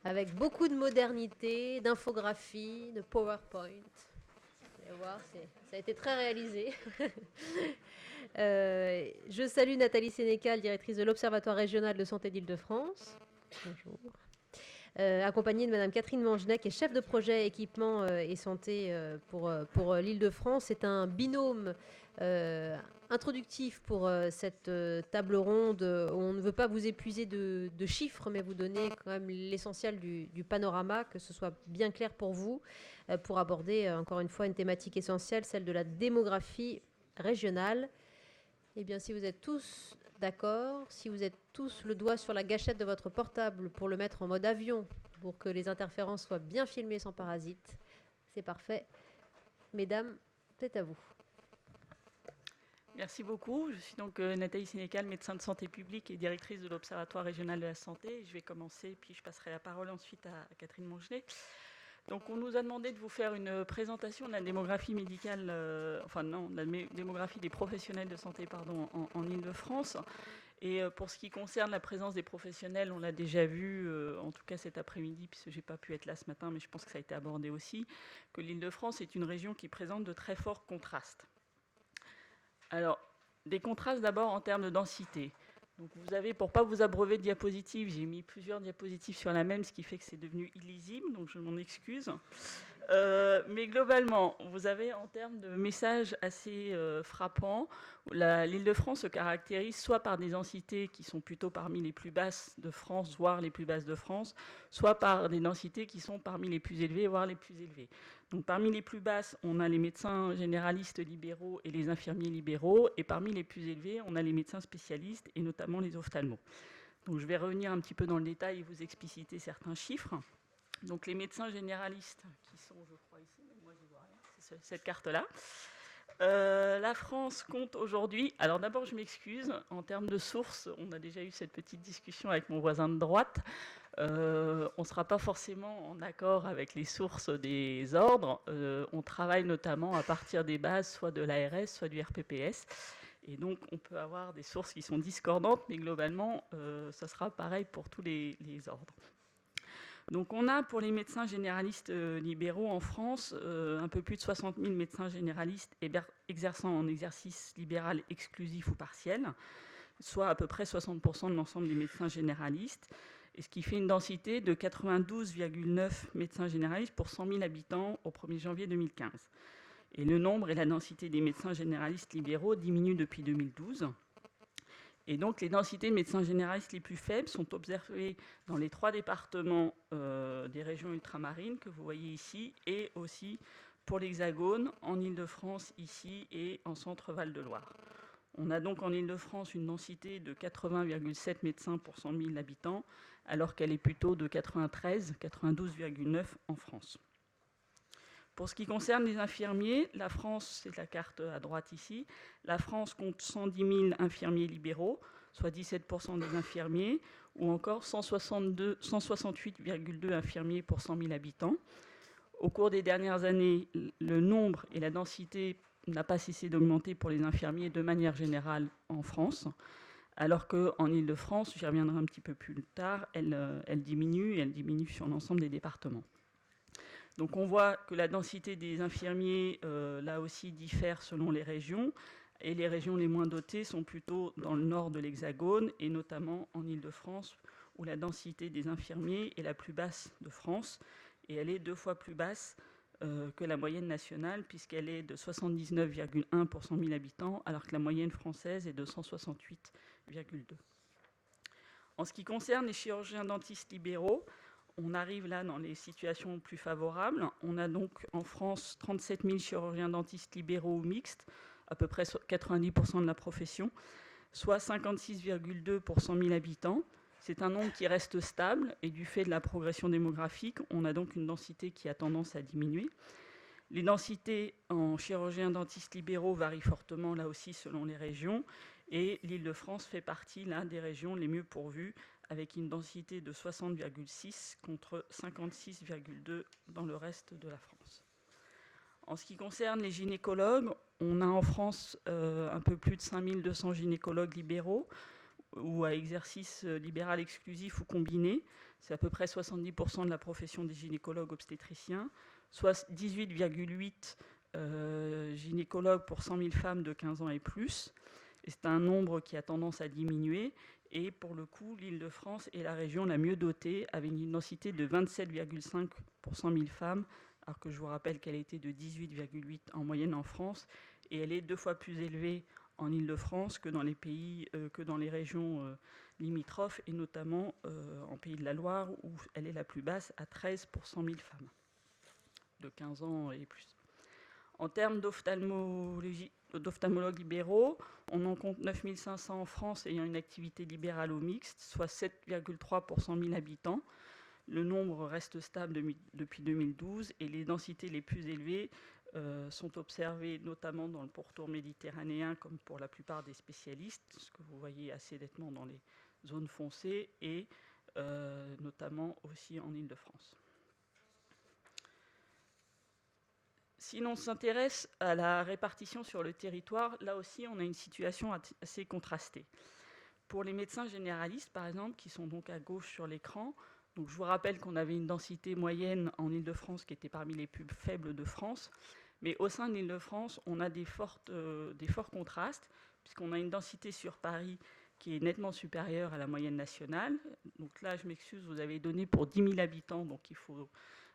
avec beaucoup de modernité, d'infographie, de PowerPoint. Vous allez voir, ça a été très réalisé. Je salue Nathalie Sénécal, directrice de l'Observatoire régional de santé d'Île-de-France. Bonjour. Accompagnée de Madame Catherine Mangenet, qui est chef de projet équipement et santé pour l'Île-de-France. C'est un binôme introductif pour cette table ronde. On ne veut pas vous épuiser de chiffres, mais vous donner quand même l'essentiel du panorama, que ce soit bien clair pour vous, pour aborder encore une fois une thématique essentielle, celle de la démographie régionale. Eh bien, si vous êtes tous d'accord, si vous êtes tous le doigt sur la gâchette de votre portable pour le mettre en mode avion, pour que les interférences soient bien filmées sans parasites, c'est parfait. Mesdames, c'est à vous. Merci beaucoup. Je suis donc Nathalie Sénécal, médecin de santé publique et directrice de l'Observatoire régional de la santé. Je vais commencer, puis je passerai la parole ensuite à Catherine Mangenet. Donc, on nous a demandé de vous faire une présentation de la démographie médicale, de la démographie des professionnels de santé, en Île-de-France. Et pour ce qui concerne la présence des professionnels, on l'a déjà vu, en tout cas cet après-midi, puisque j'ai pas pu être là ce matin, mais je pense que ça a été abordé aussi, que l'Île-de-France est une région qui présente de très forts contrastes. Alors, des contrastes d'abord en termes de densité. Donc vous avez, pour ne pas vous abreuver de diapositives, j'ai mis plusieurs diapositives sur la même, ce qui fait que c'est devenu illisible, donc je m'en excuse. Mais globalement, vous avez en termes de messages assez frappants, l'Île-de-France se caractérise soit par des densités qui sont plutôt parmi les plus basses de France, voire les plus basses de France, soit par des densités qui sont parmi les plus élevées, voire les plus élevées. Donc parmi les plus basses, on a les médecins généralistes libéraux et les infirmiers libéraux, et parmi les plus élevés, on a les médecins spécialistes et notamment les ophtalmos. Donc je vais revenir un petit peu dans le détail et vous expliciter certains chiffres. Donc les médecins généralistes, qui sont, je crois, ici, mais moi je ne vois rien, c'est cette carte-là. La France compte aujourd'hui, alors d'abord je m'excuse, en termes de sources, on a déjà eu cette petite discussion avec mon voisin de droite, on ne sera pas forcément en accord avec les sources des ordres, on travaille notamment à partir des bases, soit de l'ARS, soit du RPPS, et donc on peut avoir des sources qui sont discordantes, mais globalement, ça sera pareil pour tous les ordres. Donc on a pour les médecins généralistes libéraux en France un peu plus de 60 000 médecins généralistes exerçant en exercice libéral exclusif ou partiel, soit à peu près 60% de l'ensemble des médecins généralistes, et ce qui fait une densité de 92,9 médecins généralistes pour 100 000 habitants au 1er janvier 2015. Et le nombre et la densité des médecins généralistes libéraux diminuent depuis 2012. Et donc, les densités de médecins généralistes les plus faibles sont observées dans les 3 départements des régions ultramarines que vous voyez ici, et aussi pour l'Hexagone, en Île-de-France ici et en Centre-Val de Loire. On a donc en Île-de-France une densité de 80,7 médecins pour 100 000 habitants, alors qu'elle est plutôt de 93, 92,9 en France. Pour ce qui concerne les infirmiers, la France, c'est la carte à droite ici, la France compte 110 000 infirmiers libéraux, soit 17% des infirmiers, ou encore 168,2 infirmiers pour 100 000 habitants. Au cours des dernières années, le nombre et la densité n'a pas cessé d'augmenter pour les infirmiers de manière générale en France, alors qu'en Île-de-France, j'y reviendrai un petit peu plus tard, elle diminue, et elle diminue sur l'ensemble des départements. Donc on voit que la densité des infirmiers, là aussi, diffère selon les régions. Et les régions les moins dotées sont plutôt dans le nord de l'Hexagone, et notamment en Île-de-France, où la densité des infirmiers est la plus basse de France. Et elle est 2 fois plus basse que la moyenne nationale, puisqu'elle est de 79,1 pour 100 000 habitants, alors que la moyenne française est de 168,2. En ce qui concerne les chirurgiens dentistes libéraux, on arrive là dans les situations plus favorables. On a donc en France 37 000 chirurgiens dentistes libéraux ou mixtes, à peu près 90% de la profession, soit 56,2 pour 100 000 habitants. C'est un nombre qui reste stable, et du fait de la progression démographique, on a donc une densité qui a tendance à diminuer. Les densités en chirurgiens dentistes libéraux varient fortement là aussi selon les régions, et l'Île-de-France fait partie là des régions les mieux pourvues, avec une densité de 60,6 contre 56,2 dans le reste de la France. En ce qui concerne les gynécologues, on a en France un peu plus de 5200 gynécologues libéraux, ou à exercice libéral exclusif ou combiné. C'est à peu près 70% de la profession des gynécologues obstétriciens, soit 18,8 gynécologues pour 100 000 femmes de 15 ans et plus. Et c'est un nombre qui a tendance à diminuer. Et pour le coup, l'Île-de-France est la région la mieux dotée, avec une densité de 27,5 pour 100 000 femmes, alors que je vous rappelle qu'elle était de 18,8 en moyenne en France. Et elle est 2 fois plus élevée en Île-de-France que dans les pays, que dans les régions limitrophes, et notamment en Pays de la Loire, où elle est la plus basse, à 13 pour 100 000 femmes de 15 ans et plus. En termes d'ophtalmologues libéraux, on en compte 9 500 en France ayant une activité libérale ou mixte, soit 7,3 pour 100 000 habitants. Le nombre reste stable depuis 2012 et les densités les plus élevées sont observées notamment dans le pourtour méditerranéen, comme pour la plupart des spécialistes, ce que vous voyez assez nettement dans les zones foncées, et notamment aussi en Île-de-France. Si l'on s'intéresse à la répartition sur le territoire, là aussi on a une situation assez contrastée. Pour les médecins généralistes, par exemple, qui sont donc à gauche sur l'écran, donc je vous rappelle qu'on avait une densité moyenne en Île-de-France qui était parmi les plus faibles de France, mais au sein de l'Île-de-France, on a des forts contrastes, puisqu'on a une densité sur Paris qui est nettement supérieure à la moyenne nationale. Donc là, je m'excuse, vous avez donné pour 10 000 habitants, donc il faut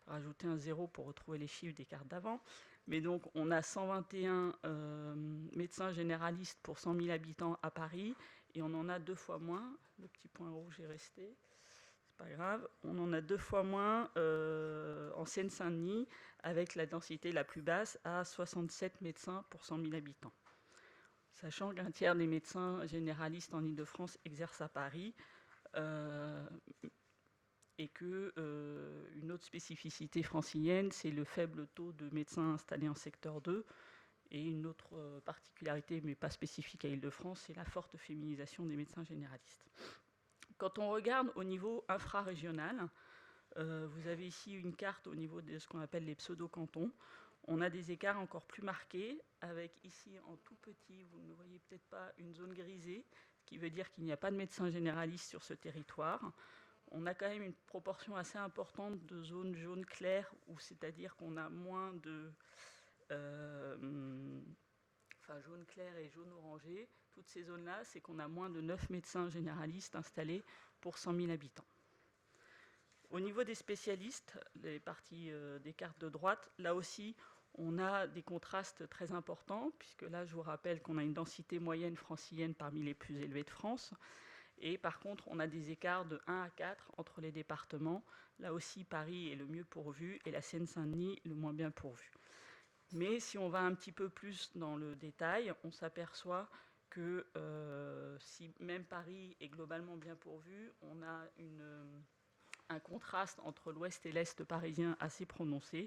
rajouter un 0 pour retrouver les chiffres des cartes d'avant. Mais donc, on a 121 médecins généralistes pour 100 000 habitants à Paris, et on en a 2 fois moins. Le petit point rouge est resté. C'est pas grave. On en a 2 fois moins en Seine-Saint-Denis, avec la densité la plus basse à 67 médecins pour 100 000 habitants. Sachant qu'un tiers des médecins généralistes en Île-de-France exercent à Paris, et qu'une autre spécificité francilienne, c'est le faible taux de médecins installés en secteur 2. Et une autre particularité, mais pas spécifique à Île-de-France, c'est la forte féminisation des médecins généralistes. Quand on regarde au niveau infrarégional, vous avez ici une carte au niveau de ce qu'on appelle les pseudo-cantons. On a des écarts encore plus marqués, avec ici en tout petit, vous ne voyez peut-être pas, une zone grisée, qui veut dire qu'il n'y a pas de médecins généralistes sur ce territoire. On a quand même une proportion assez importante de zones jaunes claires, c'est-à-dire qu'on a moins de... jaune clair et jaune orangé, toutes ces zones-là, c'est qu'on a moins de 9 médecins généralistes installés pour 100 000 habitants. Au niveau des spécialistes, les parties des cartes de droite, là aussi, on a des contrastes très importants, puisque là, je vous rappelle qu'on a une densité moyenne francilienne parmi les plus élevées de France. Et par contre, on a des écarts de 1 à 4 entre les départements. Là aussi, Paris est le mieux pourvu et la Seine-Saint-Denis le moins bien pourvu. Mais si on va un petit peu plus dans le détail, on s'aperçoit que si même Paris est globalement bien pourvu, on a un contraste entre l'ouest et l'est parisien assez prononcé.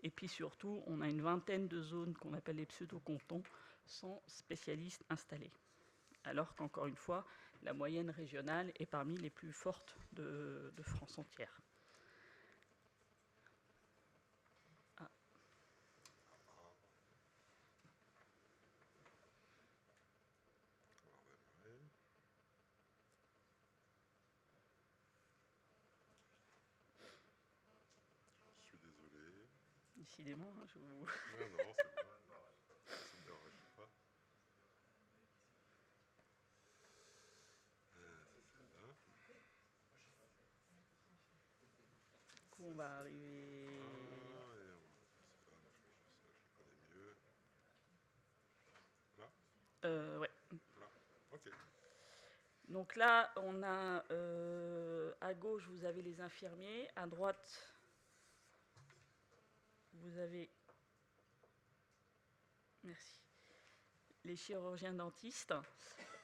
Et puis surtout, on a une vingtaine de zones qu'on appelle les pseudo-cantons sans spécialistes installés. Alors qu'encore une fois, la moyenne régionale est parmi les plus fortes de France entière. Décidément, je vous... Non, c'est bon. Ça ne me dérange pas. Du coup, on va arriver... Je connais mieux. Là ouais. Là. Ok. Donc là, on a... à gauche, vous avez les infirmiers. À droite, vous avez... Merci. Les chirurgiens dentistes.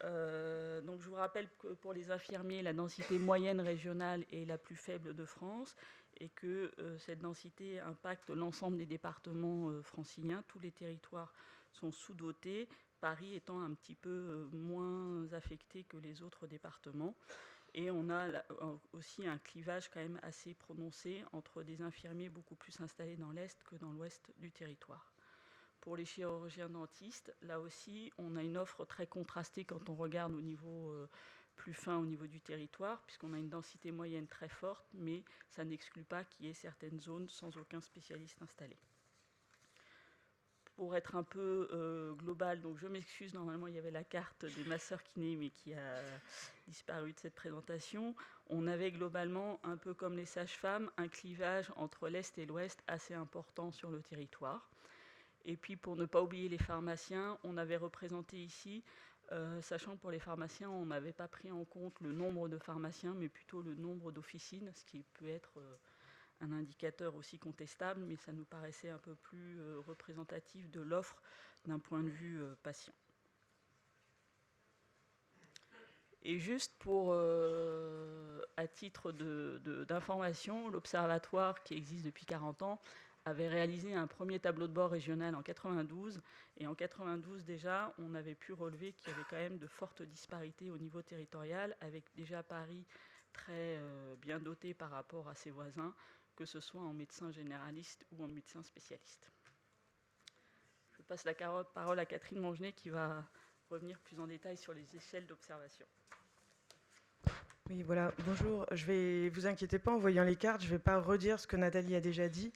Donc je vous rappelle que pour les infirmiers, la densité moyenne régionale est la plus faible de France et que cette densité impacte l'ensemble des départements franciliens. Tous les territoires sont sous-dotés, Paris étant un petit peu moins affecté que les autres départements. Et on a aussi un clivage quand même assez prononcé entre des infirmiers beaucoup plus installés dans l'est que dans l'ouest du territoire. Pour les chirurgiens dentistes, là aussi, on a une offre très contrastée quand on regarde au niveau plus fin au niveau du territoire, puisqu'on a une densité moyenne très forte, mais ça n'exclut pas qu'il y ait certaines zones sans aucun spécialiste installé. Pour être un peu global, donc je m'excuse, normalement il y avait la carte des masseurs kinés, mais qui a disparu de cette présentation. On avait globalement, un peu comme les sages-femmes, un clivage entre l'Est et l'Ouest assez important sur le territoire. Et puis pour ne pas oublier les pharmaciens, on avait représenté ici, sachant que pour les pharmaciens, on n'avait pas pris en compte le nombre de pharmaciens, mais plutôt le nombre d'officines, ce qui peut être un indicateur aussi contestable, mais ça nous paraissait un peu plus représentatif de l'offre d'un point de vue patient. Et juste pour, à titre d'information, l'Observatoire, qui existe depuis 40 ans, avait réalisé un premier tableau de bord régional en 92. Et en 92 déjà, on avait pu relever qu'il y avait quand même de fortes disparités au niveau territorial, avec déjà Paris très bien doté par rapport à ses voisins, que ce soit en médecins généralistes ou en médecins spécialistes. Je passe la parole à Catherine Mongenet qui va revenir plus en détail sur les échelles d'observation. Oui, voilà, bonjour. Je vais, vous inquiétez pas, en voyant les cartes, je ne vais pas redire ce que Nathalie a déjà dit.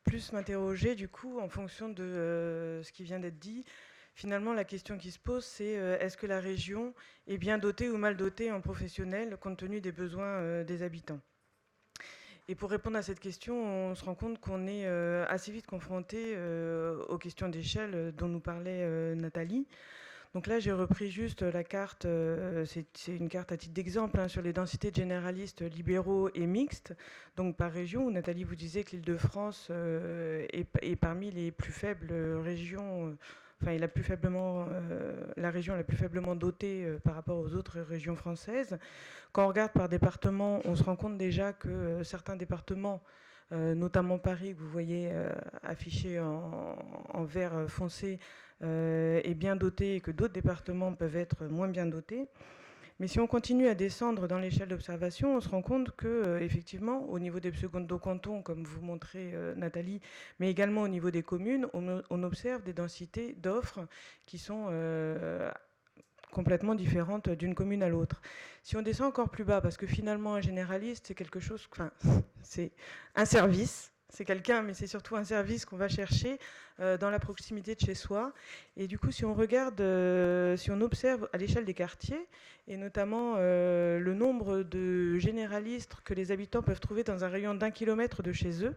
Plus m'interroger, du coup, en fonction de ce qui vient d'être dit. Finalement, la question qui se pose, c'est est-ce que la région est bien dotée ou mal dotée en professionnels compte tenu des besoins des habitants ? Et pour répondre à cette question, on se rend compte qu'on est assez vite confronté aux questions d'échelle dont nous parlait Nathalie. Donc là, j'ai repris juste la carte, c'est une carte à titre d'exemple, hein, sur les densités de généralistes libéraux et mixtes, donc par région, où Nathalie vous disait que l'Île-de-France est parmi les plus faibles régions, enfin, la région la plus faiblement dotée par rapport aux autres régions françaises. Quand on regarde par département, on se rend compte déjà que certains départements, notamment Paris, que vous voyez affiché en vert foncé, est bien doté et que d'autres départements peuvent être moins bien dotés. Mais si on continue à descendre dans l'échelle d'observation, on se rend compte que, effectivement, au niveau des pseudo-cantons, comme vous montrez Nathalie, mais également au niveau des communes, on observe des densités d'offres qui sont complètement différentes d'une commune à l'autre. Si on descend encore plus bas, parce que finalement un généraliste, c'est quelque chose, enfin, c'est un service, c'est quelqu'un, mais c'est surtout un service qu'on va chercher dans la proximité de chez soi. Et du coup, si on regarde, si on observe à l'échelle des quartiers, et notamment le nombre de généralistes que les habitants peuvent trouver dans un rayon d'1 kilomètre de chez eux,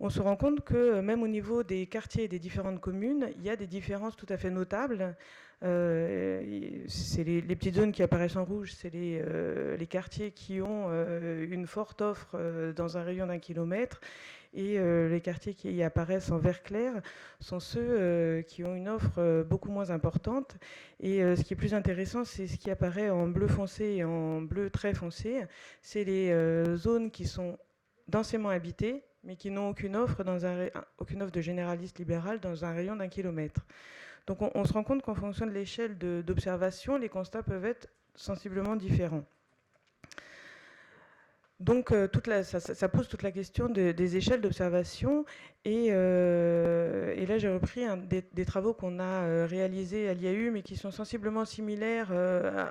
on se rend compte que même au niveau des quartiers et des différentes communes, il y a des différences tout à fait notables. C'est les petites zones qui apparaissent en rouge, c'est les quartiers qui ont une forte offre dans un rayon d'1 kilomètre. Et les quartiers qui apparaissent en vert clair sont ceux qui ont une offre beaucoup moins importante. Et ce qui est plus intéressant, c'est ce qui apparaît en bleu foncé et en bleu très foncé. C'est les zones qui sont densément habitées, mais qui n'ont aucune offre de généraliste libéral dans un rayon d'1 kilomètre. Donc on se rend compte qu'en fonction de l'échelle d'observation, les constats peuvent être sensiblement différents. Donc ça pose toute la question des échelles d'observation. Et là, j'ai repris des travaux qu'on a réalisés à l'IAU, mais qui sont sensiblement similaires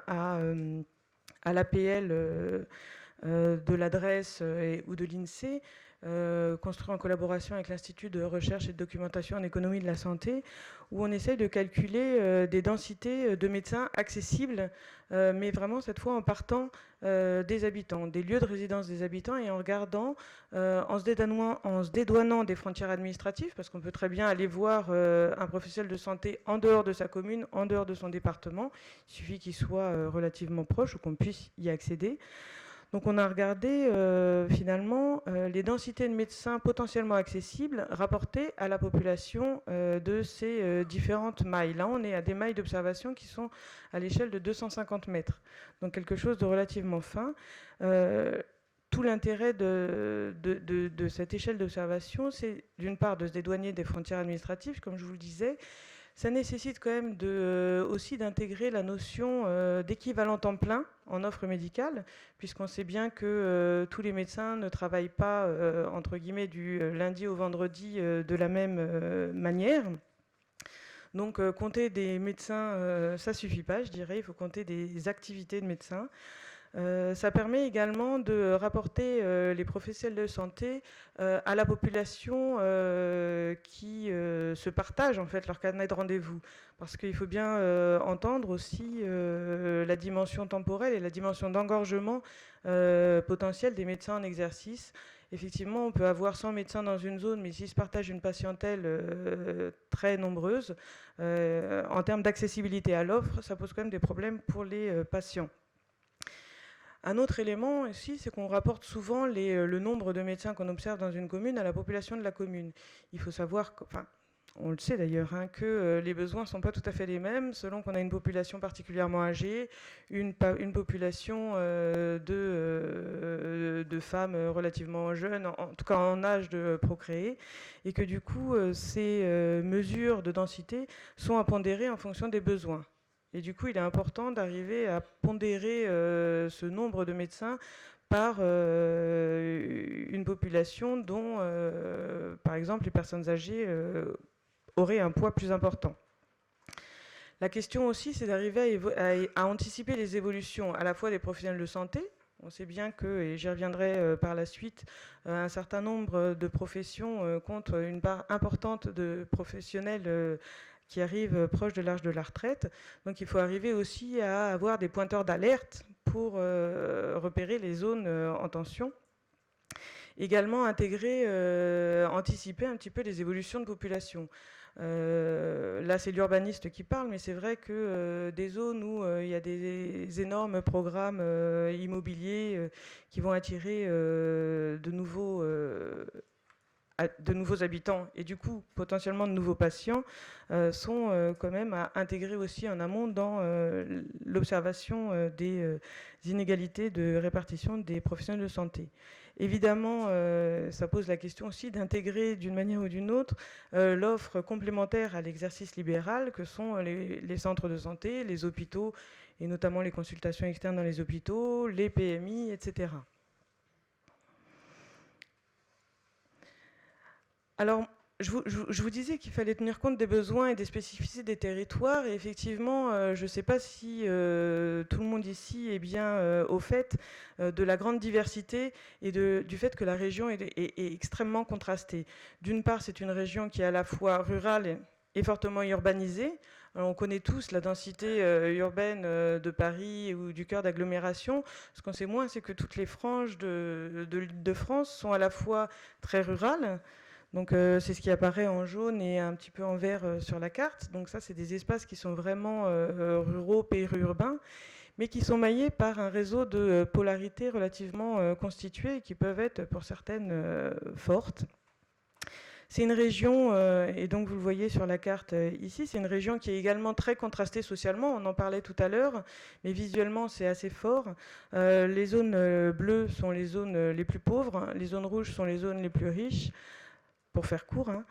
à l'APL de l'adresse ou de l'INSEE, construit en collaboration avec l'Institut de recherche et de documentation en économie de la santé, où on essaye de calculer des densités de médecins accessibles, mais vraiment cette fois en partant des habitants, des lieux de résidence des habitants, et en regardant, en se dédouanant des frontières administratives, parce qu'on peut très bien aller voir un professionnel de santé en dehors de sa commune, en dehors de son département, il suffit qu'il soit relativement proche ou qu'on puisse y accéder. Donc on a regardé finalement les densités de médecins potentiellement accessibles rapportées à la population de ces différentes mailles. Là, on est à des mailles d'observation qui sont à l'échelle de 250 mètres, donc quelque chose de relativement fin. Tout l'intérêt de cette échelle d'observation, c'est d'une part de se dédouaner des frontières administratives, comme je vous le disais. Ça nécessite quand même aussi d'intégrer la notion d'équivalent temps plein en offre médicale, puisqu'on sait bien que tous les médecins ne travaillent pas, entre guillemets, du lundi au vendredi de la même manière. Donc compter des médecins, ça suffit pas, je dirais, il faut compter des activités de médecins. Ça permet également de rapporter les professionnels de santé à la population qui se partage en fait leur carnet de rendez-vous. Parce qu'il faut bien entendre aussi la dimension temporelle et la dimension d'engorgement potentiel des médecins en exercice. Effectivement, on peut avoir 100 médecins dans une zone, mais s'ils se partagent une patientèle très nombreuse, en termes d'accessibilité à l'offre, ça pose quand même des problèmes pour les patients. Un autre élément ici, c'est qu'on rapporte souvent le nombre de médecins qu'on observe dans une commune à la population de la commune. Il faut savoir, on le sait d'ailleurs, hein, que les besoins ne sont pas tout à fait les mêmes selon qu'on a une population particulièrement âgée, une population de femmes relativement jeunes, en tout cas en âge de procréer, et que du coup, ces mesures de densité sont à pondérer en fonction des besoins. Et du coup, il est important d'arriver à pondérer ce nombre de médecins par une population dont, par exemple, les personnes âgées auraient un poids plus important. La question aussi, c'est d'arriver à anticiper les évolutions à la fois des professionnels de santé. On sait bien que, et j'y reviendrai par la suite, un certain nombre de professions comptent une part importante de professionnels qui arrivent proche de l'âge de la retraite. Donc il faut arriver aussi à avoir des pointeurs d'alerte pour repérer les zones en tension. Également intégrer, anticiper un petit peu les évolutions de population. Là, c'est l'urbaniste qui parle, mais c'est vrai que des zones où il y a des énormes programmes immobiliers qui vont attirer de nouveaux habitants et du coup potentiellement de nouveaux patients sont quand même à intégrer aussi en amont dans l'observation des inégalités de répartition des professionnels de santé. Évidemment, ça pose la question aussi d'intégrer d'une manière ou d'une autre l'offre complémentaire à l'exercice libéral que sont les centres de santé, les hôpitaux et notamment les consultations externes dans les hôpitaux, les PMI, etc. Alors, je vous disais qu'il fallait tenir compte des besoins et des spécificités des territoires. Et effectivement, je ne sais pas si tout le monde ici est bien au fait de la grande diversité et du fait que la région est extrêmement contrastée. D'une part, c'est une région qui est à la fois rurale et fortement urbanisée. Alors, on connaît tous la densité urbaine de Paris ou du cœur d'agglomération. Ce qu'on sait moins, c'est que toutes les franges de l'Île-de-France sont à la fois très rurales. Donc c'est ce qui apparaît en jaune et un petit peu en vert sur la carte. Donc ça, c'est des espaces qui sont vraiment ruraux, périurbains, mais qui sont maillés par un réseau de polarités relativement constituées et qui peuvent être pour certaines fortes. C'est une région, et donc vous le voyez sur la carte ici, c'est une région qui est également très contrastée socialement, on en parlait tout à l'heure, mais visuellement c'est assez fort. Les zones bleues sont les zones les plus pauvres, les zones rouges sont les zones les plus riches, pour faire court, hein.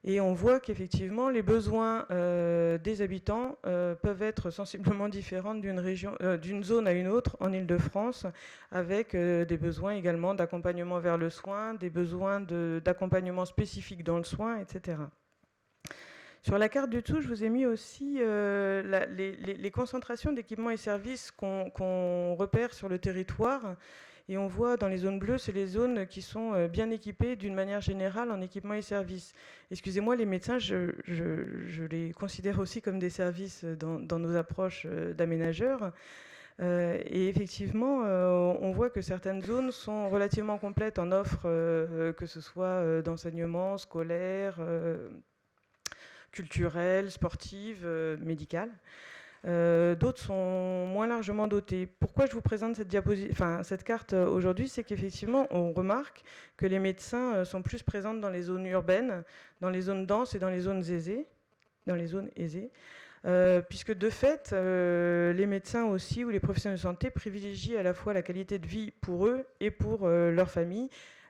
Et on voit qu'effectivement les besoins des habitants peuvent être sensiblement différents d'une zone à une autre en Île-de-France, avec des besoins également d'accompagnement vers le soin, des besoins d'accompagnement spécifique dans le soin, etc. Sur la carte du dessous, je vous ai mis aussi les concentrations d'équipements et services qu'on repère sur le territoire. Et on voit dans les zones bleues, c'est les zones qui sont bien équipées d'une manière générale en équipements et services. Excusez-moi, les médecins, je les considère aussi comme des services dans nos approches d'aménageurs. Et effectivement, on voit que certaines zones sont relativement complètes en offres, que ce soit d'enseignement scolaire, culturelle, sportive, médicale. D'autres sont moins largement dotés. Pourquoi je vous présente cette carte aujourd'hui, c'est qu'effectivement, on remarque que les médecins sont plus présents dans les zones urbaines, dans les zones denses et dans les zones aisées, puisque de fait, les médecins aussi ou les professionnels de santé privilégient à la fois la qualité de vie pour eux et pour leur famille,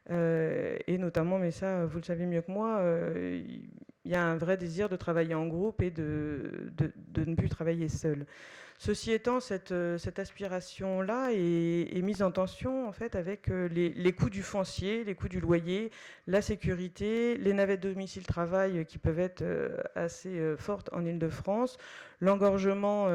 et notamment, mais ça, vous le savez mieux que moi, il y a un vrai désir de travailler en groupe et de ne plus travailler seul. Ceci étant, cette aspiration-là est mise en tension en fait, avec les coûts du foncier, les coûts du loyer, la sécurité, les navettes domicile-travail qui peuvent être assez fortes en Île-de-France, l'engorgement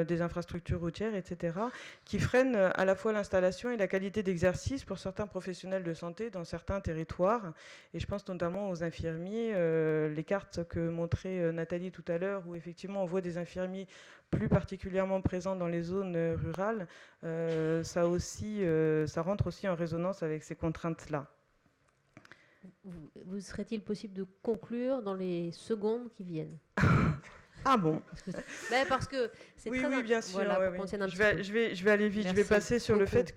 des infrastructures routières, etc., qui freinent à la fois l'installation et la qualité d'exercice pour certains professionnels de santé dans certains territoires. Et je pense notamment aux infirmiers, les cartes que montrait Nathalie tout à l'heure, où effectivement on voit des infirmiers plus particulièrement présents dans les zones rurales, ça rentre aussi en résonance avec ces contraintes-là. Vous serait-il possible de conclure dans les secondes qui viennent? Ah bon? Parce que c'est Oui, très oui, bien sûr. voilà, ouais, pour ouais. qu'on tienne un Je petit peu. vais aller vite. Je vais Merci passer sur le beaucoup. fait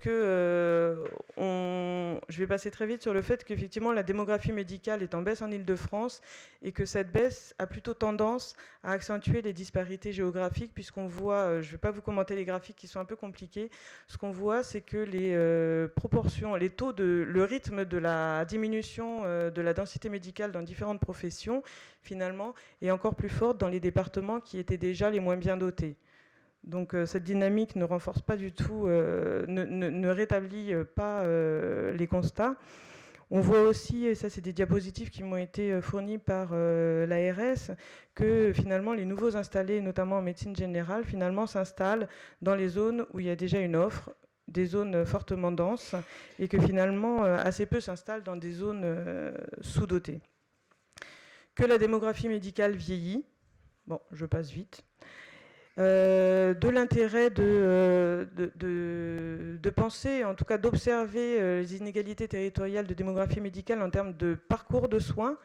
je vais passer très vite sur le fait qu'effectivement la démographie médicale est en baisse en Île-de-France et que cette baisse a plutôt tendance à accentuer les disparités géographiques, puisqu'on voit, je ne vais pas vous commenter les graphiques qui sont un peu compliqués, ce qu'on voit c'est que les proportions, le rythme de la diminution de la densité médicale dans différentes professions finalement est encore plus forte dans les départements qui étaient déjà les moins bien dotés. Donc cette dynamique ne renforce pas du tout, ne rétablit pas les constats. On voit aussi, et ça c'est des diapositives qui m'ont été fournies par l'ARS, que finalement les nouveaux installés, notamment en médecine générale, finalement s'installent dans les zones où il y a déjà une offre, des zones fortement denses, et que finalement assez peu s'installent dans des zones sous-dotées. Que la démographie médicale vieillit, bon je passe vite, de l'intérêt de penser, en tout cas d'observer les inégalités territoriales de démographie médicale en termes de parcours de soins,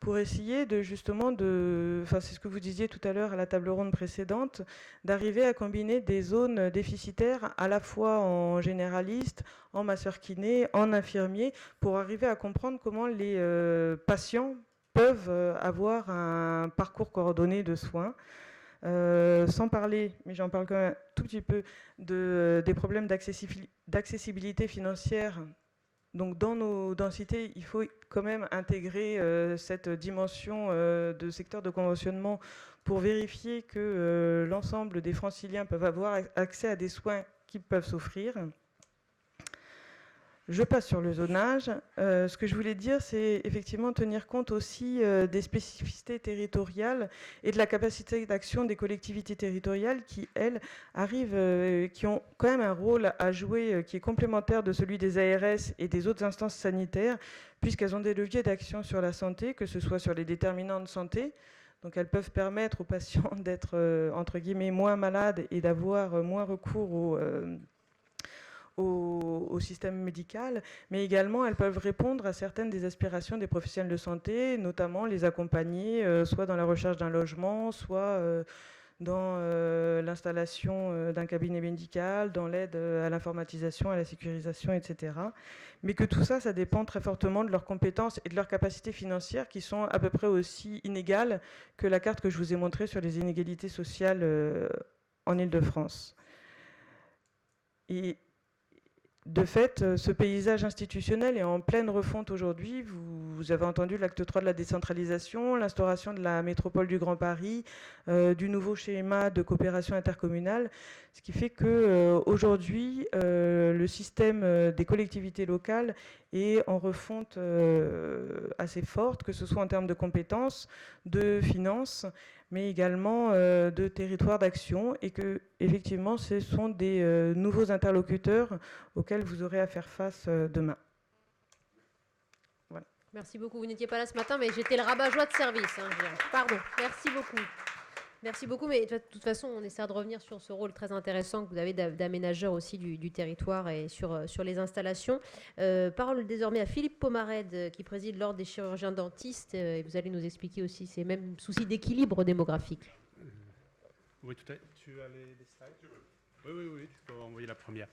pour essayer c'est ce que vous disiez tout à l'heure à la table ronde précédente, d'arriver à combiner des zones déficitaires à la fois en généraliste, en masseur kiné, en infirmier, pour arriver à comprendre comment les patients peuvent avoir un parcours coordonné de soins. Sans parler, mais j'en parle quand même un tout petit peu, des problèmes d'accessibilité financière. Donc dans nos densités, il faut quand même intégrer cette dimension de secteur de conventionnement pour vérifier que l'ensemble des franciliens peuvent avoir accès à des soins qu'ils peuvent s'offrir. Je passe sur le zonage. Ce que je voulais dire, c'est effectivement tenir compte aussi des spécificités territoriales et de la capacité d'action des collectivités territoriales qui, elles, arrivent, qui ont quand même un rôle à jouer qui est complémentaire de celui des ARS et des autres instances sanitaires, puisqu'elles ont des leviers d'action sur la santé, que ce soit sur les déterminants de santé. Donc elles peuvent permettre aux patients d'être, entre guillemets, moins malades et d'avoir moins recours au système médical, mais également elles peuvent répondre à certaines des aspirations des professionnels de santé, notamment les accompagner soit dans la recherche d'un logement, soit dans l'installation d'un cabinet médical, dans l'aide à l'informatisation, à la sécurisation, etc. Mais que tout ça, ça dépend très fortement de leurs compétences et de leurs capacités financières qui sont à peu près aussi inégales que la carte que je vous ai montrée sur les inégalités sociales en Île-de-France. Et de fait, ce paysage institutionnel est en pleine refonte aujourd'hui. Vous avez entendu l'acte 3 de la décentralisation, l'instauration de la métropole du Grand Paris, du nouveau schéma de coopération intercommunale, ce qui fait qu'aujourd'hui, le système des collectivités locales est en refonte assez forte, que ce soit en termes de compétences, de finances, mais également de territoires d'action, et que effectivement ce sont des nouveaux interlocuteurs auxquels vous aurez à faire face demain. Voilà. Merci beaucoup. Vous n'étiez pas là ce matin, mais j'étais le rabat-joie de service. Pardon. Merci beaucoup. Merci beaucoup, mais de toute façon, on essaiera de revenir sur ce rôle très intéressant que vous avez d'aménageur aussi du territoire et sur les installations. Parole désormais à Philippe Pomarède, qui préside l'Ordre des chirurgiens dentistes, et vous allez nous expliquer aussi ces mêmes soucis d'équilibre démographique. Oui, tout à fait. Tu as les slides? Oui, tu peux envoyer la première.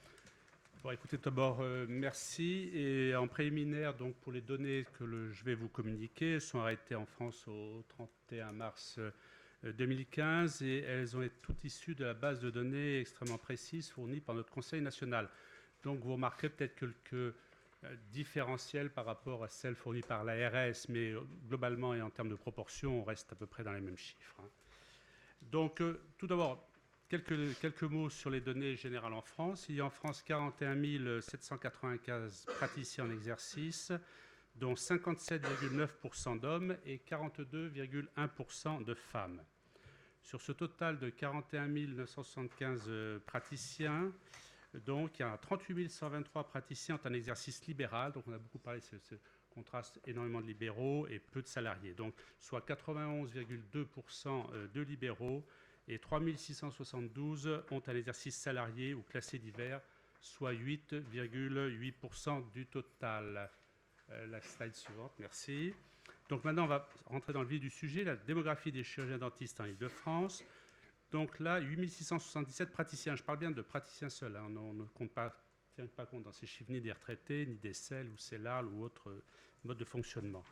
Bon, écoutez, d'abord, merci. Et en préliminaire, donc, pour les données que je vais vous communiquer, elles sont arrêtées en France au 31 mars 2015 et elles ont été toutes issues de la base de données extrêmement précise fournie par notre Conseil national. Donc vous remarquerez peut-être quelques différentielle par rapport à celle fournie par l'ARS, mais globalement et en termes de proportion, on reste à peu près dans les mêmes chiffres. Donc, tout d'abord, quelques mots sur les données générales en France. Il y a en France 41 795 praticiens en exercice, dont 57,9% d'hommes et 42,1% de femmes. Sur ce total de 41 975 praticiens, donc il y a 38 123 praticiens en exercice libéral, donc on a beaucoup parlé de ce contraste énormément de libéraux et peu de salariés, donc soit 91,2% de libéraux et 3 672 ont un exercice salarié ou classé divers, soit 8,8% du total. La slide suivante, merci. Donc maintenant, on va rentrer dans le vif du sujet, la démographie des chirurgiens dentistes en Île-de-France. Donc là, 8 677 praticiens. Je parle bien de praticiens seuls. Hein. On ne tient pas compte dans ces chiffres ni des retraités, ni des CEL ou CELAL ou autres modes de fonctionnement.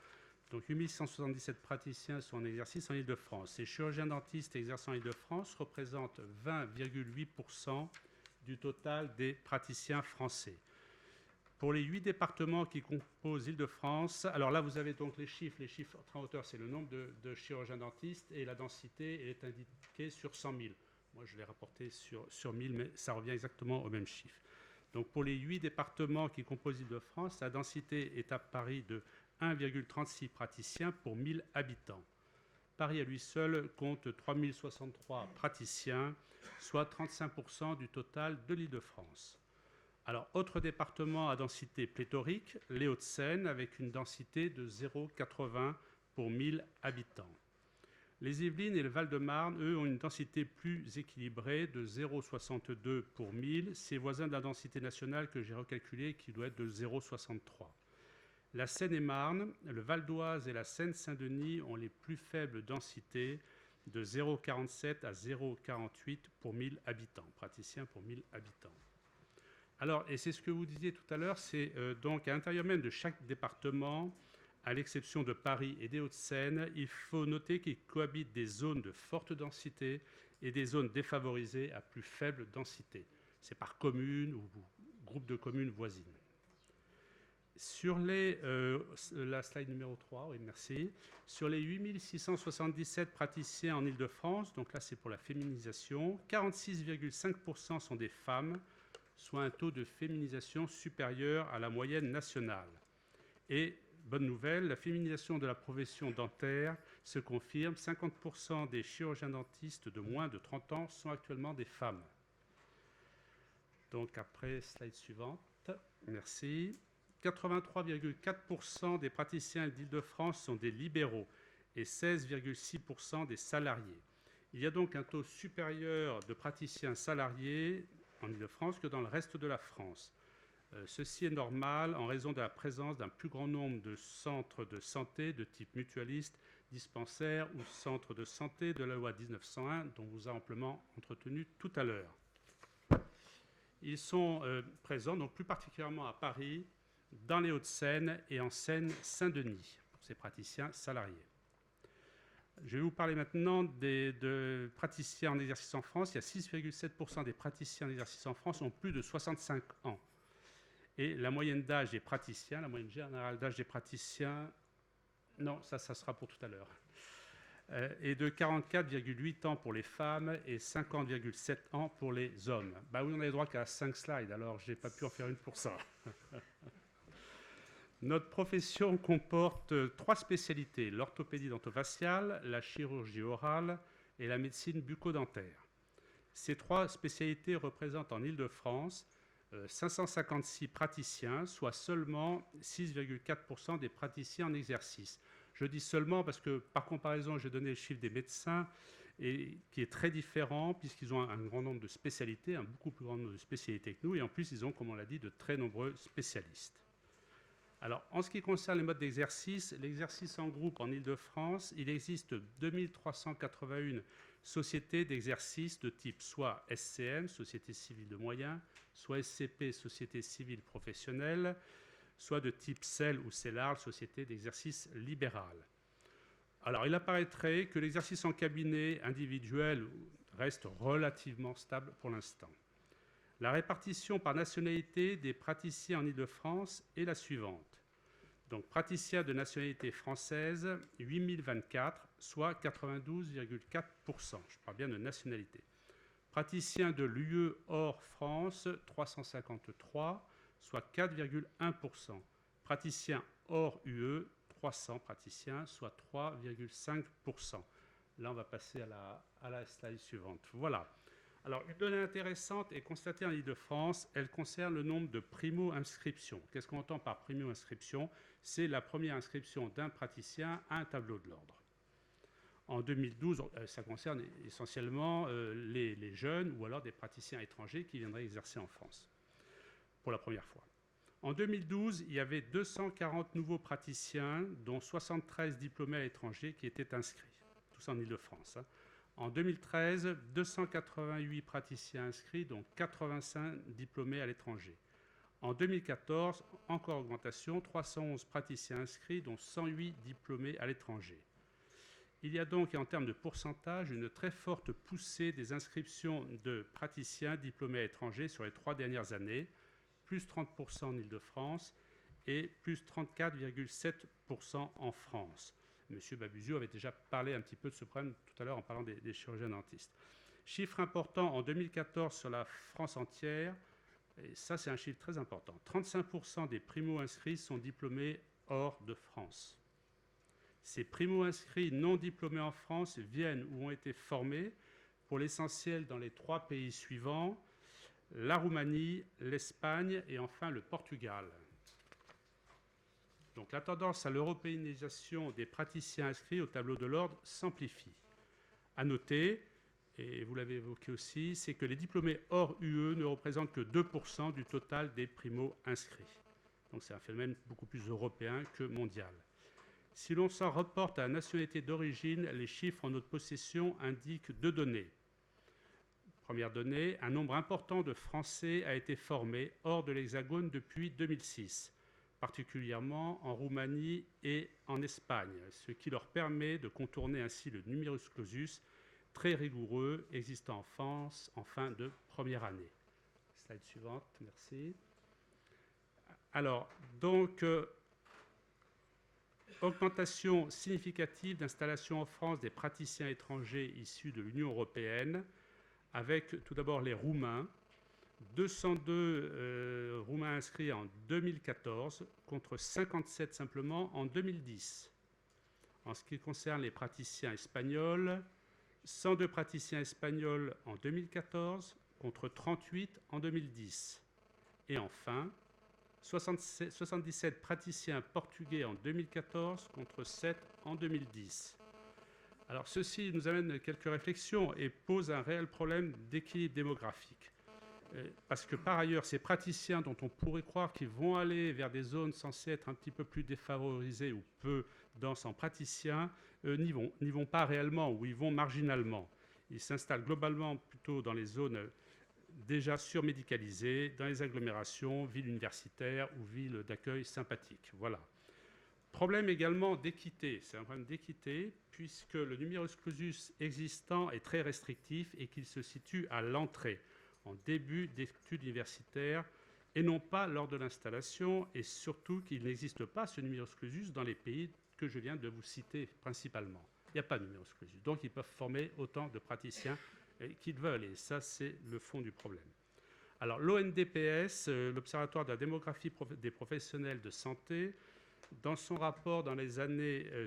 Donc 8 677 praticiens sont en exercice en Île-de-France. Ces chirurgiens dentistes exerçant en Île-de-France représentent 20,8% du total des praticiens français. Pour les 8 départements qui composent Île-de-France, alors là vous avez donc les chiffres en hauteur, c'est le nombre de chirurgiens dentistes et la densité elle est indiquée sur 100 000. Moi je l'ai rapporté sur 1000, mais ça revient exactement au même chiffre. Donc pour les 8 départements qui composent Île-de-France, la densité est à Paris de 1,36 praticiens pour 1000 habitants. Paris à lui seul compte 3063 praticiens, soit 35% du total de l'Île-de-France. Alors, autre département à densité pléthorique, les Hauts-de-Seine, avec une densité de 0,80 pour 1000 habitants. Les Yvelines et le Val-de-Marne, eux, ont une densité plus équilibrée de 0,62 pour 1000. C'est voisin de la densité nationale que j'ai recalculée, qui doit être de 0,63. La Seine-et-Marne, le Val-d'Oise et la Seine-Saint-Denis ont les plus faibles densités de 0,47 à 0,48 pour 1000 habitants, praticiens pour 1000 habitants. Alors, et c'est ce que vous disiez tout à l'heure, c'est donc à l'intérieur même de chaque département, à l'exception de Paris et des Hauts-de-Seine, il faut noter qu'il cohabite des zones de forte densité et des zones défavorisées à plus faible densité. C'est par commune ou groupe de communes voisines. Sur la slide numéro 3, oui, merci. Sur les 8 677 praticiens en Île-de-France, donc là c'est pour la féminisation, 46,5% sont des femmes, soit un taux de féminisation supérieur à la moyenne nationale. Et, bonne nouvelle, la féminisation de la profession dentaire se confirme. 50% des chirurgiens dentistes de moins de 30 ans sont actuellement des femmes. Donc après, slide suivante. Merci. 83,4% des praticiens d'Île-de-France sont des libéraux et 16,6% des salariés. Il y a donc un taux supérieur de praticiens salariés en Île-de-France que dans le reste de la France. Ceci est normal en raison de la présence d'un plus grand nombre de centres de santé de type mutualiste, dispensaires ou centres de santé de la loi 1901 dont vous a amplement entretenu tout à l'heure. Ils sont présents donc plus particulièrement à Paris, dans les Hauts-de-Seine et en Seine-Saint-Denis, pour ces praticiens salariés. Je vais vous parler maintenant de praticiens en exercice en France. Il y a 6,7% des praticiens en exercice en France ont plus de 65 ans. Et la moyenne d'âge des praticiens, la moyenne générale d'âge des praticiens, non, ça sera pour tout à l'heure, est de 44,8 ans pour les femmes et 50,7 ans pour les hommes. Bah oui, on a les droit qu'à 5 slides, alors je n'ai pas pu en faire une pour ça. Notre profession comporte 3 spécialités, l'orthopédie dentofaciale, la chirurgie orale et la médecine bucco-dentaire. Ces 3 spécialités représentent en Île-de-France 556 praticiens, soit seulement 6,4% des praticiens en exercice. Je dis seulement parce que, par comparaison, j'ai donné le chiffre des médecins, et qui est très différent, puisqu'ils ont un grand nombre de spécialités, un beaucoup plus grand nombre de spécialités que nous, et en plus, ils ont, comme on l'a dit, de très nombreux spécialistes. Alors, en ce qui concerne les modes d'exercice, l'exercice en groupe en Île-de-France, il existe 2381 sociétés d'exercice de type soit SCM, Société civile de moyens, soit SCP, Société civile professionnelle, soit de type CEL ou CELAR, Société d'exercice libéral. Alors, il apparaîtrait que l'exercice en cabinet individuel reste relativement stable pour l'instant. La répartition par nationalité des praticiens en Île-de-France est la suivante. Donc, praticiens de nationalité française, 8024, soit 92,4%. Je parle bien de nationalité. Praticiens de l'UE hors France, 353, soit 4,1%. Praticiens hors UE, 300 praticiens, soit 3,5%. Là, on va passer à la slide suivante. Voilà. Alors, une donnée intéressante est constatée en Île-de-France. Elle concerne le nombre de primo-inscriptions. Qu'est-ce qu'on entend par primo-inscription? C'est la première inscription d'un praticien à un tableau de l'ordre. En 2012, ça concerne essentiellement les jeunes ou alors des praticiens étrangers qui viendraient exercer en France pour la première fois. En 2012, il y avait 240 nouveaux praticiens, dont 73 diplômés à l'étranger qui étaient inscrits, tous en Île-de-France. En 2013, 288 praticiens inscrits, dont 85 diplômés à l'étranger. En 2014, encore augmentation, 311 praticiens inscrits, dont 108 diplômés à l'étranger. Il y a donc, en termes de pourcentage, une très forte poussée des inscriptions de praticiens diplômés à l'étranger sur les 3 dernières années, plus 30% en Île-de-France et plus 34,7% en France. M. Babuzio avait déjà parlé un petit peu de ce problème tout à l'heure en parlant des chirurgiens dentistes. Chiffre important en 2014 sur la France entière, et ça c'est un chiffre très important, 35% des primo-inscrits sont diplômés hors de France. Ces primo-inscrits non diplômés en France viennent ou ont été formés pour l'essentiel dans les 3 pays suivants, la Roumanie, l'Espagne et enfin le Portugal. Donc la tendance à l'européanisation des praticiens inscrits au tableau de l'ordre s'amplifie. À noter, et vous l'avez évoqué aussi, c'est que les diplômés hors UE ne représentent que 2% du total des primo-inscrits. Donc c'est un phénomène beaucoup plus européen que mondial. Si l'on s'en reporte à la nationalité d'origine, les chiffres en notre possession indiquent 2 données. Première donnée, un nombre important de Français a été formé hors de l'Hexagone depuis 2006. Particulièrement en Roumanie et en Espagne, ce qui leur permet de contourner ainsi le numerus clausus très rigoureux existant en France en fin de première année. Slide suivante, merci. Alors, donc, augmentation significative d'installation en France des praticiens étrangers issus de l'Union européenne, avec tout d'abord les Roumains, 202 Roumains inscrits en 2014 contre 57 simplement en 2010. En ce qui concerne les praticiens espagnols, 102 praticiens espagnols en 2014 contre 38 en 2010. Et enfin, 77 praticiens portugais en 2014 contre 7 en 2010. Alors ceci nous amène quelques réflexions et pose un réel problème d'équilibre démographique. Parce que par ailleurs, ces praticiens dont on pourrait croire qu'ils vont aller vers des zones censées être un petit peu plus défavorisées ou peu denses en praticiens, n'y vont pas réellement ou ils vont marginalement. Ils s'installent globalement plutôt dans les zones déjà surmédicalisées, dans les agglomérations, villes universitaires ou villes d'accueil sympathiques. Voilà. Problème également d'équité. C'est un problème d'équité puisque le numerus clausus existant est très restrictif et qu'il se situe à l'entrée, en début d'études universitaires et non pas lors de l'installation, et surtout qu'il n'existe pas ce numerus clausus dans les pays que je viens de vous citer principalement. Il n'y a pas de numerus clausus. Donc ils peuvent former autant de praticiens qu'ils veulent, et ça c'est le fond du problème. Alors l'ONDPS, l'Observatoire de la démographie des professionnels de santé, dans son rapport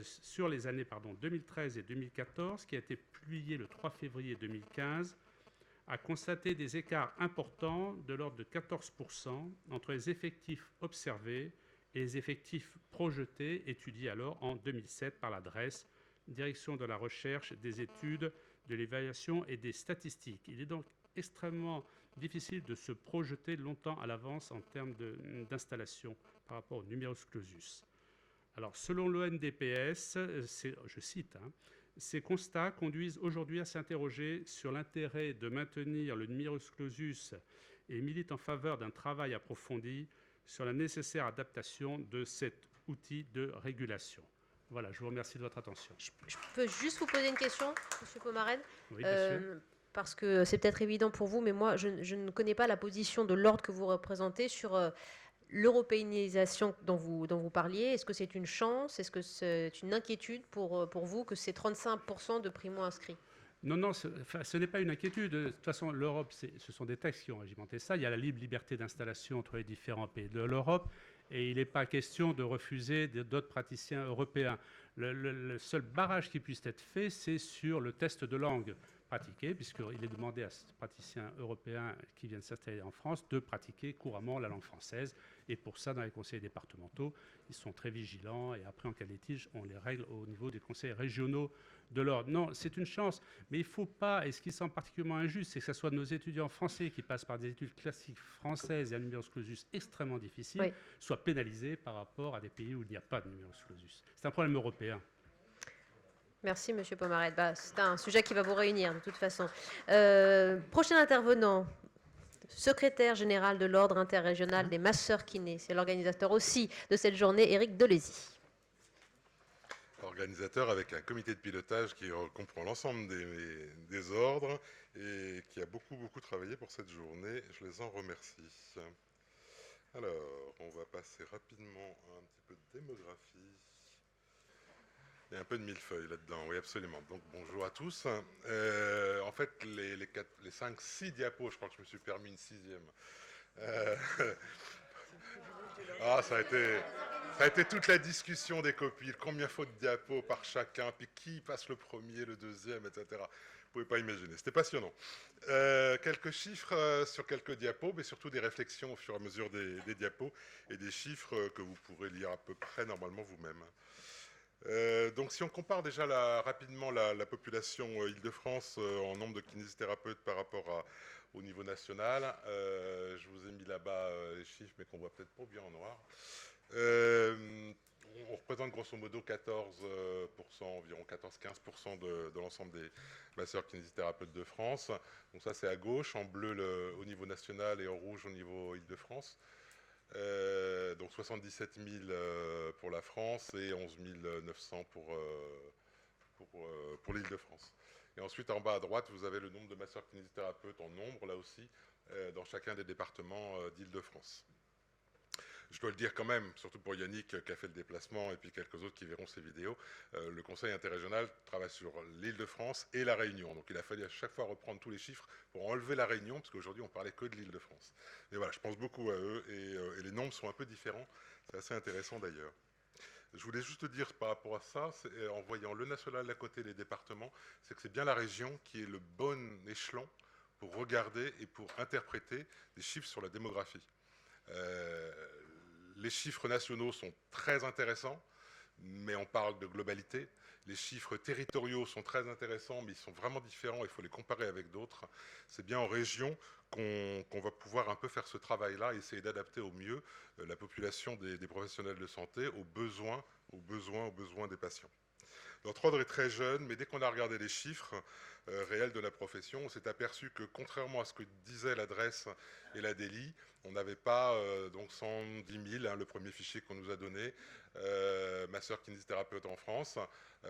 sur les années 2013 et 2014, qui a été publié le 3 février 2015, a constaté des écarts importants de l'ordre de 14% entre les effectifs observés et les effectifs projetés, étudiés alors en 2007 par la DRES, Direction de la recherche, des études, de l'évaluation et des statistiques. Il est donc extrêmement difficile de se projeter longtemps à l'avance en termes d'installation par rapport au numerus clausus. Alors, selon l'ONDPS, je cite, ces constats conduisent aujourd'hui à s'interroger sur l'intérêt de maintenir le numerus clausus et militent en faveur d'un travail approfondi sur la nécessaire adaptation de cet outil de régulation. Voilà, je vous remercie de votre attention. Je peux juste vous poser une question, M. Pomarène. Oui, bien sûr. parce que c'est peut-être évident pour vous, mais moi, je ne connais pas la position de l'ordre que vous représentez sur l'européanisation dont vous parliez. Est-ce que c'est une chance? Est-ce que c'est une inquiétude pour vous que c'est 35% de primo-inscrits? Non, non, ce n'est pas une inquiétude. De toute façon, l'Europe, ce sont des textes qui ont régimenté ça. Il y a la libre liberté d'installation entre les différents pays de l'Europe et il n'est pas question de refuser d'autres praticiens européens. Le seul barrage qui puisse être fait, c'est sur le test de langue pratiqué, puisqu'il est demandé à ces praticiens européens qui viennent s'installer en France de pratiquer couramment la langue française. Et pour ça, dans les conseils départementaux, ils sont très vigilants. Et après, en cas de litige, on les règle au niveau des conseils régionaux de l'ordre. Non, c'est une chance, mais il ne faut pas, et ce qui semble particulièrement injuste, c'est que ce soit nos étudiants français qui passent par des études classiques françaises et un numerus clausus extrêmement difficile, Oui. soient pénalisés par rapport à des pays où il n'y a pas de numerus clausus. C'est un problème européen. Merci, Monsieur Pomaret. C'est un sujet qui va vous réunir, de toute façon. Prochain intervenant, secrétaire général de l'Ordre interrégional des masseurs kinés. C'est l'organisateur aussi de cette journée, Éric Delézy. Organisateur avec un comité de pilotage qui comprend l'ensemble des ordres et qui a beaucoup travaillé pour cette journée. Je les en remercie. Alors, on va passer rapidement à un petit peu de démographie. Il y a un peu de millefeuille là-dedans, oui, absolument. Donc, bonjour à tous. En fait, les 5-6 diapos, je crois que je me suis permis une 6e. Ça a été toute la discussion des copies. Combien faut de diapos par chacun, puis qui passe le premier, le deuxième, etc. Vous ne pouvez pas imaginer. C'était passionnant. Quelques chiffres sur quelques diapos, mais surtout des réflexions au fur et à mesure des diapos et des chiffres que vous pourrez lire à peu près normalement vous-même. Donc si on compare déjà rapidement la population Île-de-France en nombre de kinésithérapeutes par rapport au niveau national, je vous ai mis là-bas les chiffres, mais qu'on voit peut-être pas bien en noir. On représente grosso modo 14%, environ 14-15% de l'ensemble des masseurs kinésithérapeutes de France. Donc ça c'est à gauche, en bleu au niveau national et en rouge au niveau Île-de-France. Donc 77 000 pour la France et 11 900 pour l'Île-de-France. Et ensuite, en bas à droite, vous avez le nombre de masseurs kinésithérapeutes en nombre, là aussi, dans chacun des départements d'Île-de-France. Je dois le dire quand même, surtout pour Yannick qui a fait le déplacement et puis quelques autres qui verront ces vidéos, le Conseil interrégional travaille sur l'Île-de-France et la Réunion. Donc il a fallu à chaque fois reprendre tous les chiffres pour enlever la Réunion, parce qu'aujourd'hui on parlait que de l'Île-de-France. Mais voilà, je pense beaucoup à eux et les nombres sont un peu différents. C'est assez intéressant d'ailleurs. Je voulais juste dire par rapport à ça, en voyant le national à côté des départements, c'est que c'est bien la région qui est le bon échelon pour regarder et pour interpréter des chiffres sur la démographie. Les chiffres nationaux sont très intéressants, mais on parle de globalité. Les chiffres territoriaux sont très intéressants, mais ils sont vraiment différents, il faut les comparer avec d'autres. C'est bien en région qu'on va pouvoir un peu faire ce travail-là, essayer d'adapter au mieux la population des professionnels de santé aux besoins des patients. Notre ordre est très jeune, mais dès qu'on a regardé les chiffres réels de la profession, on s'est aperçu que, contrairement à ce que disait l'adresse et la DELI, on n'avait pas donc 110 000, le premier fichier qu'on nous a donné, masseurs kinésithérapeutes en France,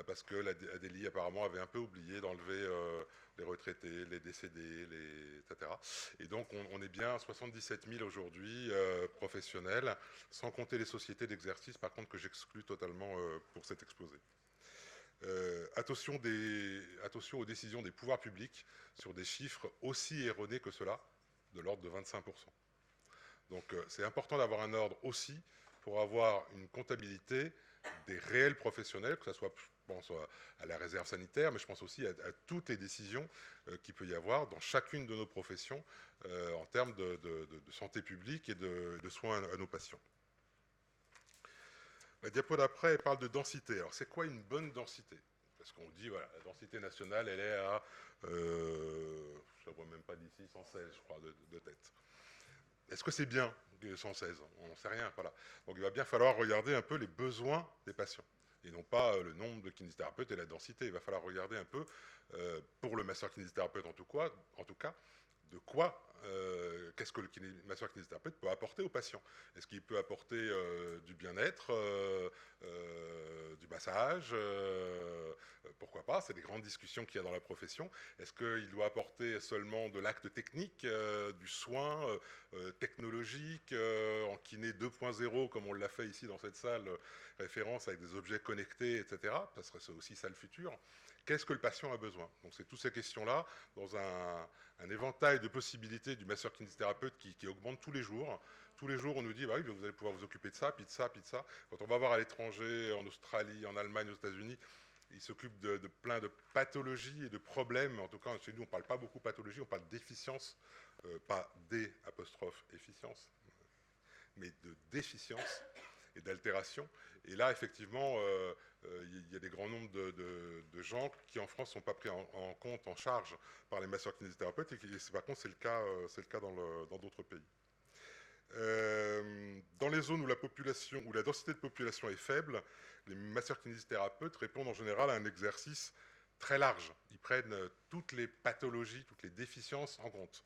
parce que la DELI apparemment avait un peu oublié d'enlever les retraités, les décédés, etc. Et donc on est bien à 77 000 aujourd'hui professionnels, sans compter les sociétés d'exercice, par contre, que j'exclus totalement pour cet exposé. Attention aux décisions des pouvoirs publics sur des chiffres aussi erronés que cela, de l'ordre de 25%. Donc c'est important d'avoir un ordre aussi pour avoir une comptabilité des réels professionnels, que ce soit, je pense à la réserve sanitaire, mais je pense aussi à toutes les décisions qu'il peut y avoir dans chacune de nos professions en termes de santé publique et de soins à nos patients. La diapo d'après, elle parle de densité. Alors, c'est quoi une bonne densité? Parce qu'on dit, voilà, la densité nationale, elle est à, je ne la vois même pas d'ici, 116, je crois, de tête. Est-ce que c'est bien, 116? On n'en sait rien, voilà. Donc, il va bien falloir regarder un peu les besoins des patients, et non pas le nombre de kinésithérapeutes et la densité. Il va falloir regarder un peu, pour le masseur kinésithérapeute en tout cas, de quoi, qu'est-ce que le masseur kinésithérapeute peut apporter aux patients. Est-ce qu'il peut apporter du bien-être, massage, pourquoi pas, c'est des grandes discussions qu'il y a dans la profession. Est-ce qu'il doit apporter seulement de l'acte technique, du soin technologique, en kiné 2.0, comme on l'a fait ici dans cette salle, référence avec des objets connectés, etc. Ça serait aussi ça le futur. Qu'est-ce que le patient a besoin? Donc c'est toutes ces questions-là, dans un éventail de possibilités du masseur-kinésithérapeute qui augmente tous les jours. Tous les jours, on nous dit, bah oui, vous allez pouvoir vous occuper de ça, puis de ça, puis de ça. Quand on va voir à l'étranger, en Australie, en Allemagne, aux États-Unis, ils s'occupent de plein de pathologies et de problèmes. En tout cas, chez nous, on ne parle pas beaucoup de pathologie, on parle d'efficience, pas d'efficience, mais de déficience et d'altération. Et là, effectivement, il y a des grands nombres de gens qui, en France, ne sont pas pris en compte, en charge par les masseurs-kinésithérapeutes, et par contre, c'est le cas dans d'autres pays. Dans les zones où la densité de population est faible, les masseurs-kinésithérapeutes répondent en général à un exercice très large. Ils prennent toutes les pathologies, toutes les déficiences en compte.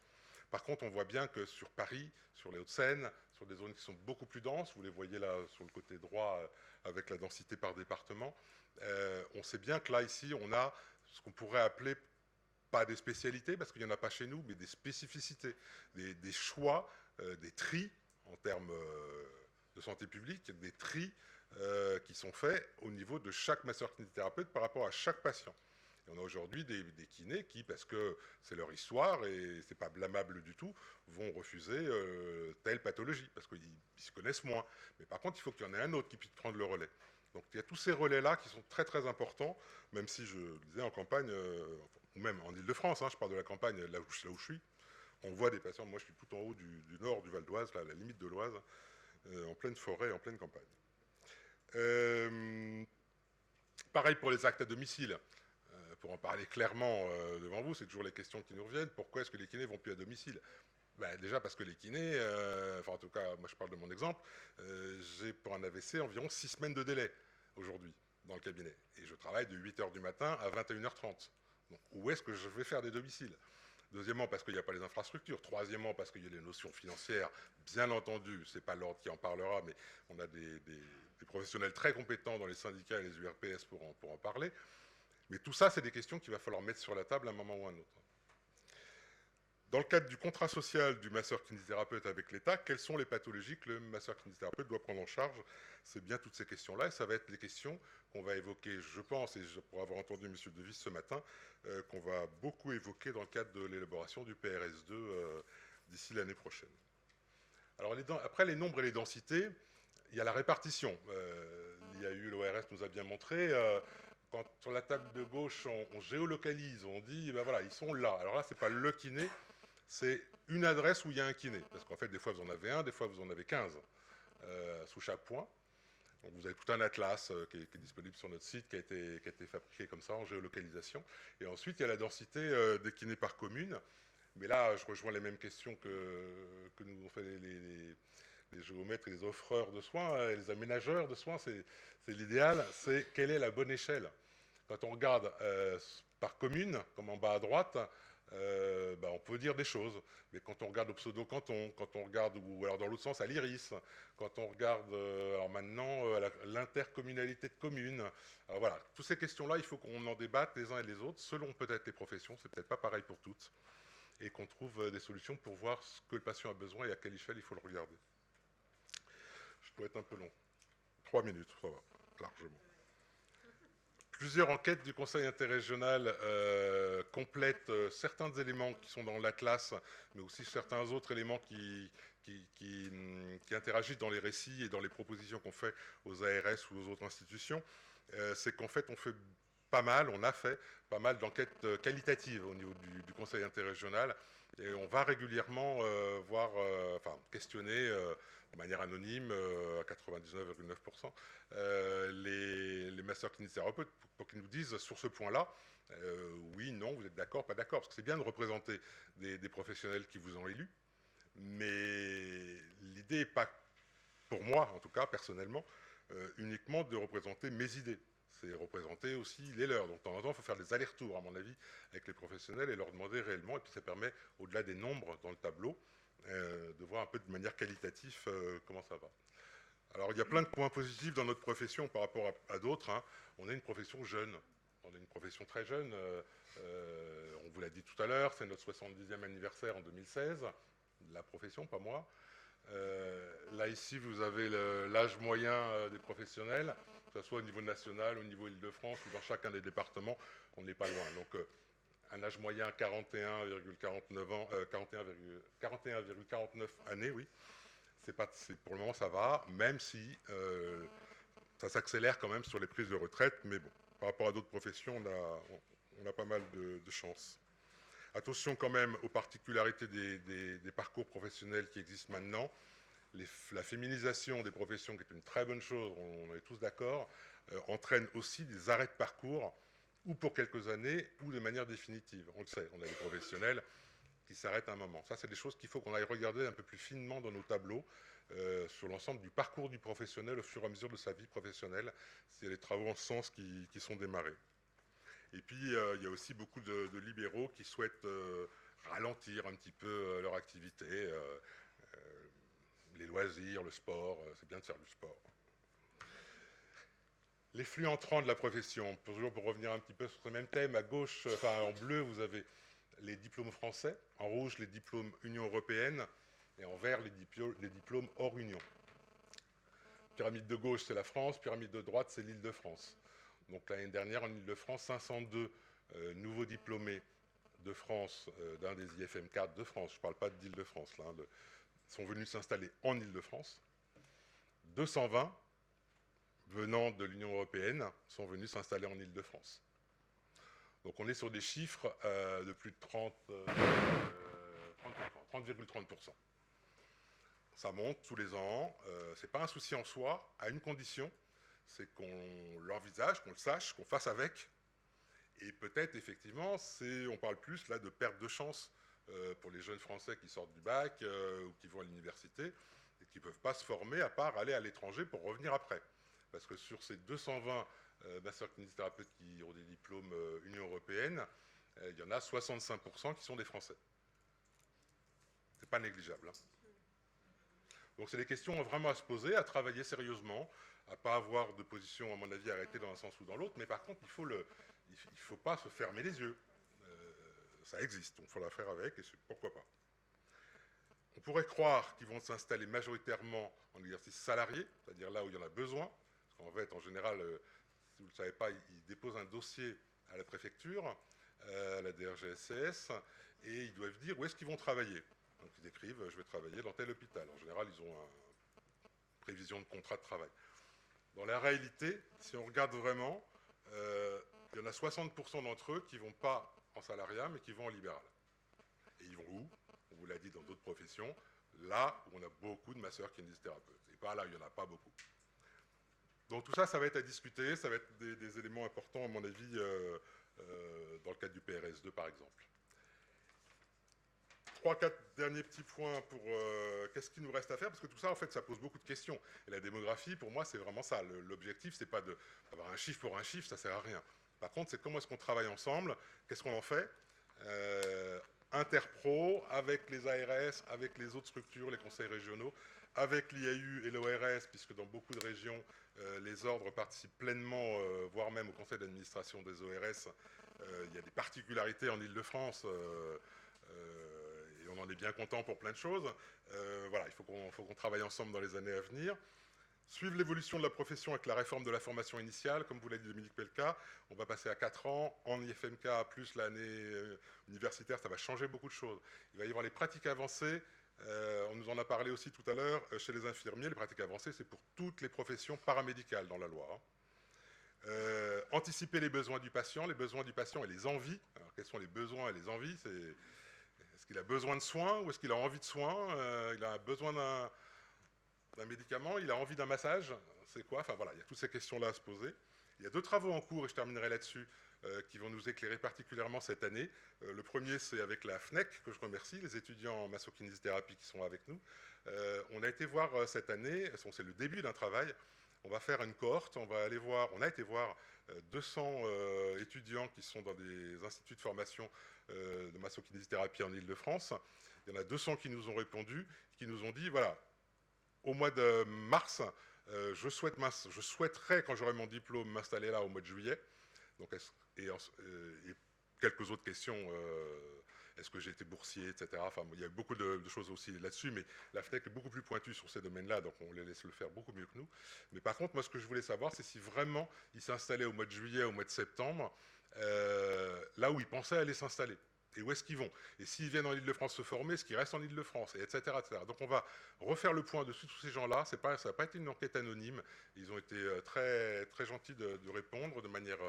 Par contre, on voit bien que sur Paris, sur les Hauts-de-Seine, sur des zones qui sont beaucoup plus denses, vous les voyez là sur le côté droit avec la densité par département, on sait bien que là, ici, on a ce qu'on pourrait appeler, pas des spécialités, parce qu'il n'y en a pas chez nous, mais des spécificités, des choix, des tris en termes de santé publique, des tris qui sont faits au niveau de chaque masseur-kinésithérapeute par rapport à chaque patient. Et on a aujourd'hui des kinés qui, parce que c'est leur histoire et c'est pas blâmable du tout, vont refuser telle pathologie parce qu'ils se connaissent moins. Mais par contre, il faut qu'il y en ait un autre qui puisse prendre le relais. Donc il y a tous ces relais-là qui sont très très importants, même si je le disais en campagne, ou même en Ile-de-France, je parle de la campagne là où je suis, on voit des patients, moi je suis tout en haut du nord du Val d'Oise, là, à la limite de l'Oise, en pleine forêt, en pleine campagne. Pareil pour les actes à domicile. Pour en parler clairement devant vous, c'est toujours les questions qui nous reviennent. Pourquoi est-ce que les kinés vont plus à domicile? Déjà parce que les kinés, en tout cas, moi je parle de mon exemple, j'ai pour un AVC environ 6 semaines de délai aujourd'hui dans le cabinet. Et je travaille de 8h du matin à 21h30. Donc où est-ce que je vais faire des domiciles? Deuxièmement, parce qu'il n'y a pas les infrastructures. Troisièmement, parce qu'il y a les notions financières. Bien entendu, ce n'est pas l'ordre qui en parlera, mais on a des professionnels très compétents dans les syndicats et les URPS pour en parler. Mais tout ça, c'est des questions qu'il va falloir mettre sur la table à un moment ou à un autre. Dans le cadre du contrat social du masseur-kinésithérapeute avec l'État, quelles sont les pathologies que le masseur-kinésithérapeute doit prendre en charge? C'est bien toutes ces questions-là, et ça va être les questions qu'on va évoquer, je pense, et pour avoir entendu M. Devis ce matin, qu'on va beaucoup évoquer dans le cadre de l'élaboration du PRS2 d'ici l'année prochaine. Alors, après les nombres et les densités, il y a la répartition. L'ORS nous a bien montré... quand sur la table de gauche, on géolocalise, on dit, ben voilà, ils sont là. Alors là, ce n'est pas le kiné, c'est une adresse où il y a un kiné. Parce qu'en fait, des fois, vous en avez un, des fois, vous en avez 15 sous chaque point. Donc, vous avez tout un atlas qui est disponible sur notre site, qui a été fabriqué comme ça, en géolocalisation. Et ensuite, il y a la densité des kinés par commune. Mais là, je rejoins les mêmes questions que nous ont fait les géomètres et les offreurs de soins, les aménageurs de soins, c'est l'idéal, c'est quelle est la bonne échelle. Quand on regarde par commune, comme en bas à droite, on peut dire des choses. Mais quand on regarde au pseudo-canton, quand on regarde, ou alors dans l'autre sens, à l'IRIS, quand on regarde alors maintenant l'intercommunalité de communes, alors voilà, toutes ces questions-là, il faut qu'on en débatte les uns et les autres, selon peut-être les professions, c'est peut-être pas pareil pour toutes, et qu'on trouve des solutions pour voir ce que le patient a besoin et à quelle échelle il faut le regarder. Je dois être un peu long. 3 minutes, ça va, largement. Plusieurs enquêtes du Conseil interrégional complètent certains éléments qui sont dans l'atlas, mais aussi certains autres éléments qui interagissent dans les récits et dans les propositions qu'on fait aux ARS ou aux autres institutions. C'est qu'en fait, on a fait pas mal d'enquêtes qualitatives au niveau du Conseil interrégional, et on va régulièrement questionner de manière anonyme, à 99,9%, les masseurs-kinésithérapeutes pour qu'ils nous disent sur ce point-là, oui, non, vous êtes d'accord, pas d'accord, parce que c'est bien de représenter des professionnels qui vous ont élus, mais l'idée n'est pas, pour moi en tout cas, personnellement, uniquement de représenter mes idées. C'est représenter aussi les leurs. Donc, de temps en temps, il faut faire des allers-retours, à mon avis, avec les professionnels et leur demander réellement. Et puis, ça permet, au-delà des nombres dans le tableau, de voir un peu de manière qualitative comment ça va. Alors, il y a plein de points positifs dans notre profession par rapport à d'autres, hein. On est une profession jeune. On est une profession très jeune. On vous l'a dit tout à l'heure, c'est notre 70e anniversaire en 2016. La profession, pas moi. Là, ici, vous avez l'âge moyen des professionnels, que ce soit au niveau national, au niveau Île-de-France ou dans chacun des départements. On n'est pas loin. Donc, un âge moyen 41,49 ans, 41,49 années, oui. Pour le moment, ça va, même si ça s'accélère quand même sur les prises de retraite. Mais bon, par rapport à d'autres professions, on a pas mal de chance. Attention quand même aux particularités des parcours professionnels qui existent maintenant. La féminisation des professions, qui est une très bonne chose, on est tous d'accord, entraîne aussi des arrêts de parcours, ou pour quelques années, ou de manière définitive. On le sait, on a des professionnels qui s'arrêtent un moment. Ça, c'est des choses qu'il faut qu'on aille regarder un peu plus finement dans nos tableaux, sur l'ensemble du parcours du professionnel au fur et à mesure de sa vie professionnelle, s'il y a des travaux en ce sens qui sont démarrés. Et puis, il y a aussi beaucoup de libéraux qui souhaitent ralentir un petit peu leur activité, les loisirs, le sport, c'est bien de faire du sport. Les flux entrants de la profession, toujours pour revenir un petit peu sur ce même thème, à gauche, enfin en bleu, vous avez les diplômes français, en rouge, les diplômes Union européenne, et en vert, les diplômes hors Union. Pyramide de gauche, c'est la France, pyramide de droite, c'est l'Île-de-France. Donc l'année dernière, en Île-de-France, 502 nouveaux diplômés de France, d'un des IFM 4 de France, je ne parle pas d'Île-de-France, là, sont venus s'installer en Île-de-France. 220 venant de l'Union européenne sont venus s'installer en Île-de-France. Donc on est sur des chiffres de plus de 30,30%. Ça monte tous les ans, ce n'est pas un souci en soi, à une condition, c'est qu'on l'envisage, qu'on le sache, qu'on fasse avec. Et peut-être, effectivement, on parle plus là de perte de chance pour les jeunes Français qui sortent du bac ou qui vont à l'université et qui ne peuvent pas se former à part aller à l'étranger pour revenir après. Parce que sur ces 220 masseurs-kinésithérapeutes qui ont des diplômes Union européenne, il y en a 65% qui sont des Français. Ce n'est pas négligeable, hein. Donc c'est des questions vraiment à se poser, à travailler sérieusement, à ne pas avoir de position, à mon avis, arrêtée dans un sens ou dans l'autre, mais par contre, il ne faut pas se fermer les yeux. Ça existe, donc il faut la faire avec, et pourquoi pas. On pourrait croire qu'ils vont s'installer majoritairement en exercice salarié, c'est-à-dire là où il y en a besoin, parce qu'en fait, en général, si vous ne le savez pas, ils déposent un dossier à la préfecture, à la DRGSCS, et ils doivent dire où est-ce qu'ils vont travailler. Donc ils écrivent, je vais travailler dans tel hôpital. En général, ils ont une prévision de contrat de travail. Dans la réalité, si on regarde vraiment, il y en a 60% d'entre eux qui ne vont pas en salariat, mais qui vont en libéral. Et ils vont où? On vous l'a dit dans d'autres professions, là où on a beaucoup de masseurs-kinésithérapeutes. Et pas là où il n'y en a pas beaucoup. Donc tout ça, ça va être à discuter, ça va être des éléments importants, à mon avis, dans le cadre du PRS2, par exemple. 3-4 derniers petits points pour qu'est-ce qu'il nous reste à faire, parce que tout ça, en fait, ça pose beaucoup de questions. Et la démographie, pour moi, c'est vraiment ça. L'objectif, c'est pas d'avoir un chiffre pour un chiffre, ça sert à rien. Par contre, c'est comment est-ce qu'on travaille ensemble, qu'est-ce qu'on en fait, interpro, avec les ARS, avec les autres structures, les conseils régionaux, avec l'IAU et l'ORS, puisque dans beaucoup de régions, les ordres participent pleinement, voire même au conseil d'administration des ORS. Il y a des particularités en Île-de-France, et on en est bien content pour plein de choses. Voilà, il faut qu'on travaille ensemble dans les années à venir. Suivre l'évolution de la profession avec la réforme de la formation initiale, comme vous l'a dit Dominique Pelka, on va passer à 4 ans. En IFMK, plus l'année universitaire, ça va changer beaucoup de choses. Il va y avoir les pratiques avancées. On nous en a parlé aussi tout à l'heure chez les infirmiers. Les pratiques avancées, c'est pour toutes les professions paramédicales dans la loi, hein. Anticiper les besoins du patient et les envies. Alors, quels sont les besoins et les envies? Est-ce qu'il a besoin de soins ou est-ce qu'il a envie de soins? Il a besoin d'un médicament, il a envie d'un massage, c'est quoi? Enfin voilà, il y a toutes ces questions-là à se poser. Il y a 2 travaux en cours, et je terminerai là-dessus, qui vont nous éclairer particulièrement cette année. Le premier, c'est avec la FNEC, que je remercie, les étudiants en masso-kinésithérapie qui sont avec nous. On a été voir cette année, c'est le début d'un travail, on va faire une cohorte, on a été voir 200 étudiants qui sont dans des instituts de formation de masso-kinésithérapie en Île-de-France. Il y en a 200 qui nous ont répondu, qui nous ont dit, voilà, au mois de mars, Je souhaiterais, quand j'aurai mon diplôme, m'installer là au mois de juillet. Donc, et quelques autres questions. Est-ce que j'ai été boursier, etc. Enfin, il y a beaucoup de choses aussi là-dessus, mais la FNEC est beaucoup plus pointue sur ces domaines-là, donc on les laisse le faire beaucoup mieux que nous. Mais par contre, moi, ce que je voulais savoir, c'est si vraiment ils s'installaient au mois de juillet, au mois de septembre, là où ils pensaient aller s'installer. Et où est-ce qu'ils vont? Et s'ils viennent en Ile-de-France se former, est-ce qu'ils restent en Ile-de-France, etc., etc. Donc on va refaire le point dessus tous ces gens-là. Ça n'a pas été une enquête anonyme. Ils ont été très, très gentils de répondre de manière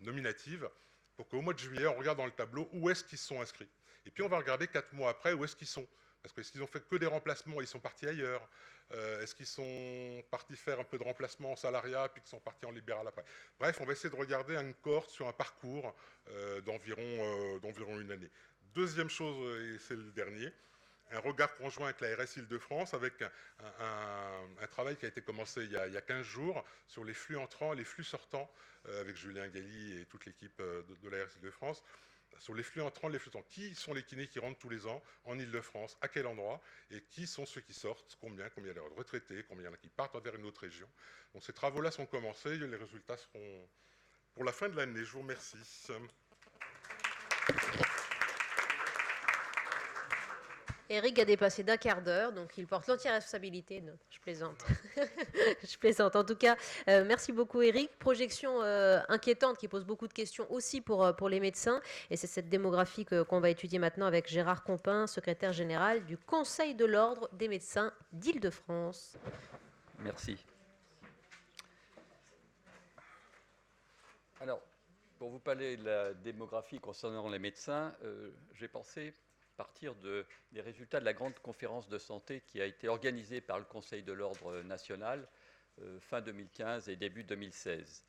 nominative, pour qu'au mois de juillet, on regarde dans le tableau où est-ce qu'ils sont inscrits. Et puis on va regarder 4 mois après où est-ce qu'ils sont. Parce que est-ce qu'ils ont fait que des remplacements et ils sont partis ailleurs? Est-ce qu'ils sont partis faire un peu de remplacement en salariat puis qu'ils sont partis en libéral après? Bref, on va essayer de regarder une cohorte sur un parcours d'environ une année. Deuxième chose, et c'est le dernier, un regard conjoint avec la RS Île-de-France, avec un travail qui a été commencé il y a 15 jours sur les flux entrants et les flux sortants, avec Julien Galli et toute l'équipe de la RS Île-de-France, sur les flux entrants et les flux sortants. Qui sont les kinés qui rentrent tous les ans en Île-de-France, à quel endroit, et qui sont ceux qui sortent, combien il y a de retraités, combien il y en a qui partent vers une autre région. Donc ces travaux-là sont commencés, les résultats seront pour la fin de l'année. Je vous remercie. Eric a dépassé d'un quart d'heure, donc il porte l'entière responsabilité. Non, je plaisante. Je plaisante. En tout cas, merci beaucoup Eric. Projection inquiétante qui pose beaucoup de questions aussi pour les médecins. Et c'est cette démographie qu'on va étudier maintenant avec Gérard Compin, secrétaire général du Conseil de l'Ordre des médecins d'Île-de-France. Merci. Alors, pour vous parler de la démographie concernant les médecins, j'ai pensé partir des résultats de la grande conférence de santé qui a été organisée par le Conseil de l'Ordre national fin 2015 et début 2016.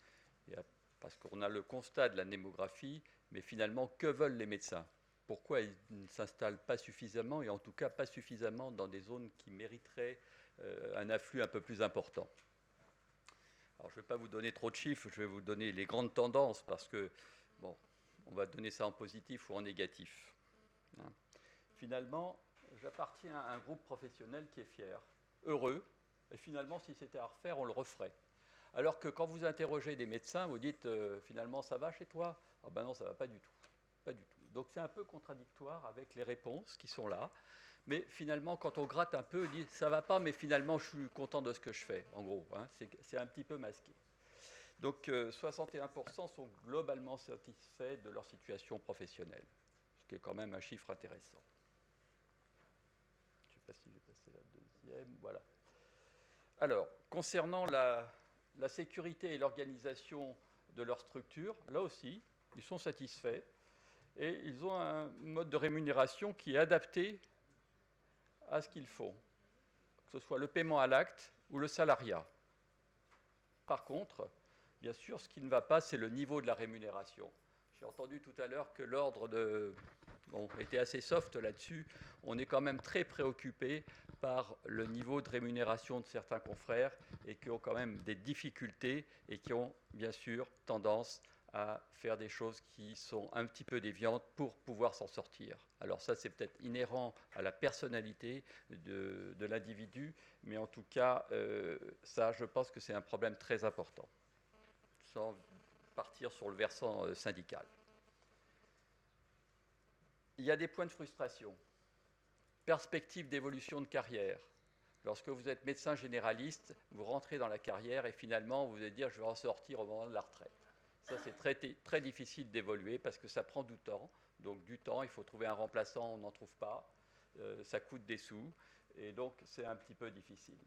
Parce qu'on a le constat de la démographie, mais finalement, que veulent les médecins? Pourquoi ils ne s'installent pas suffisamment, et en tout cas pas suffisamment dans des zones qui mériteraient un afflux un peu plus important? Alors, je ne vais pas vous donner trop de chiffres, je vais vous donner les grandes tendances, parce que, bon, on va donner ça en positif ou en négatif. Hein. Finalement, j'appartiens à un groupe professionnel qui est fier, heureux, et finalement, si c'était à refaire, on le referait. Alors que quand vous interrogez des médecins, vous dites finalement, ça va chez toi? Ah ben non, ça ne va pas du tout. Pas du tout. Donc c'est un peu contradictoire avec les réponses qui sont là. Mais finalement, quand on gratte un peu, on dit ça ne va pas, mais finalement, je suis content de ce que je fais, en gros. Hein, c'est un petit peu masqué. Donc 61% sont globalement satisfaits de leur situation professionnelle, ce qui est quand même un chiffre intéressant. Je ne sais pas si j'ai passé la deuxième. Voilà. Alors, concernant la sécurité et l'organisation de leur structure, là aussi, ils sont satisfaits et ils ont un mode de rémunération qui est adapté à ce qu'ils font, que ce soit le paiement à l'acte ou le salariat. Par contre, bien sûr, ce qui ne va pas, c'est le niveau de la rémunération. J'ai entendu tout à l'heure que l'ordre était assez soft là-dessus. On est quand même très préoccupé par le niveau de rémunération de certains confrères et qui ont quand même des difficultés et qui ont bien sûr tendance à faire des choses qui sont un petit peu déviantes pour pouvoir s'en sortir. Alors ça, c'est peut-être inhérent à la personnalité de l'individu, mais en tout cas, ça, je pense que c'est un problème très important, sans partir sur le versant syndical. Il y a des points de frustration. Perspective d'évolution de carrière. Lorsque vous êtes médecin généraliste, vous rentrez dans la carrière et finalement, vous allez dire « je vais en sortir au moment de la retraite ». Ça, c'est très, très difficile d'évoluer parce que ça prend du temps. Donc, du temps, il faut trouver un remplaçant, on n'en trouve pas. Ça coûte des sous. Et donc, c'est un petit peu difficile.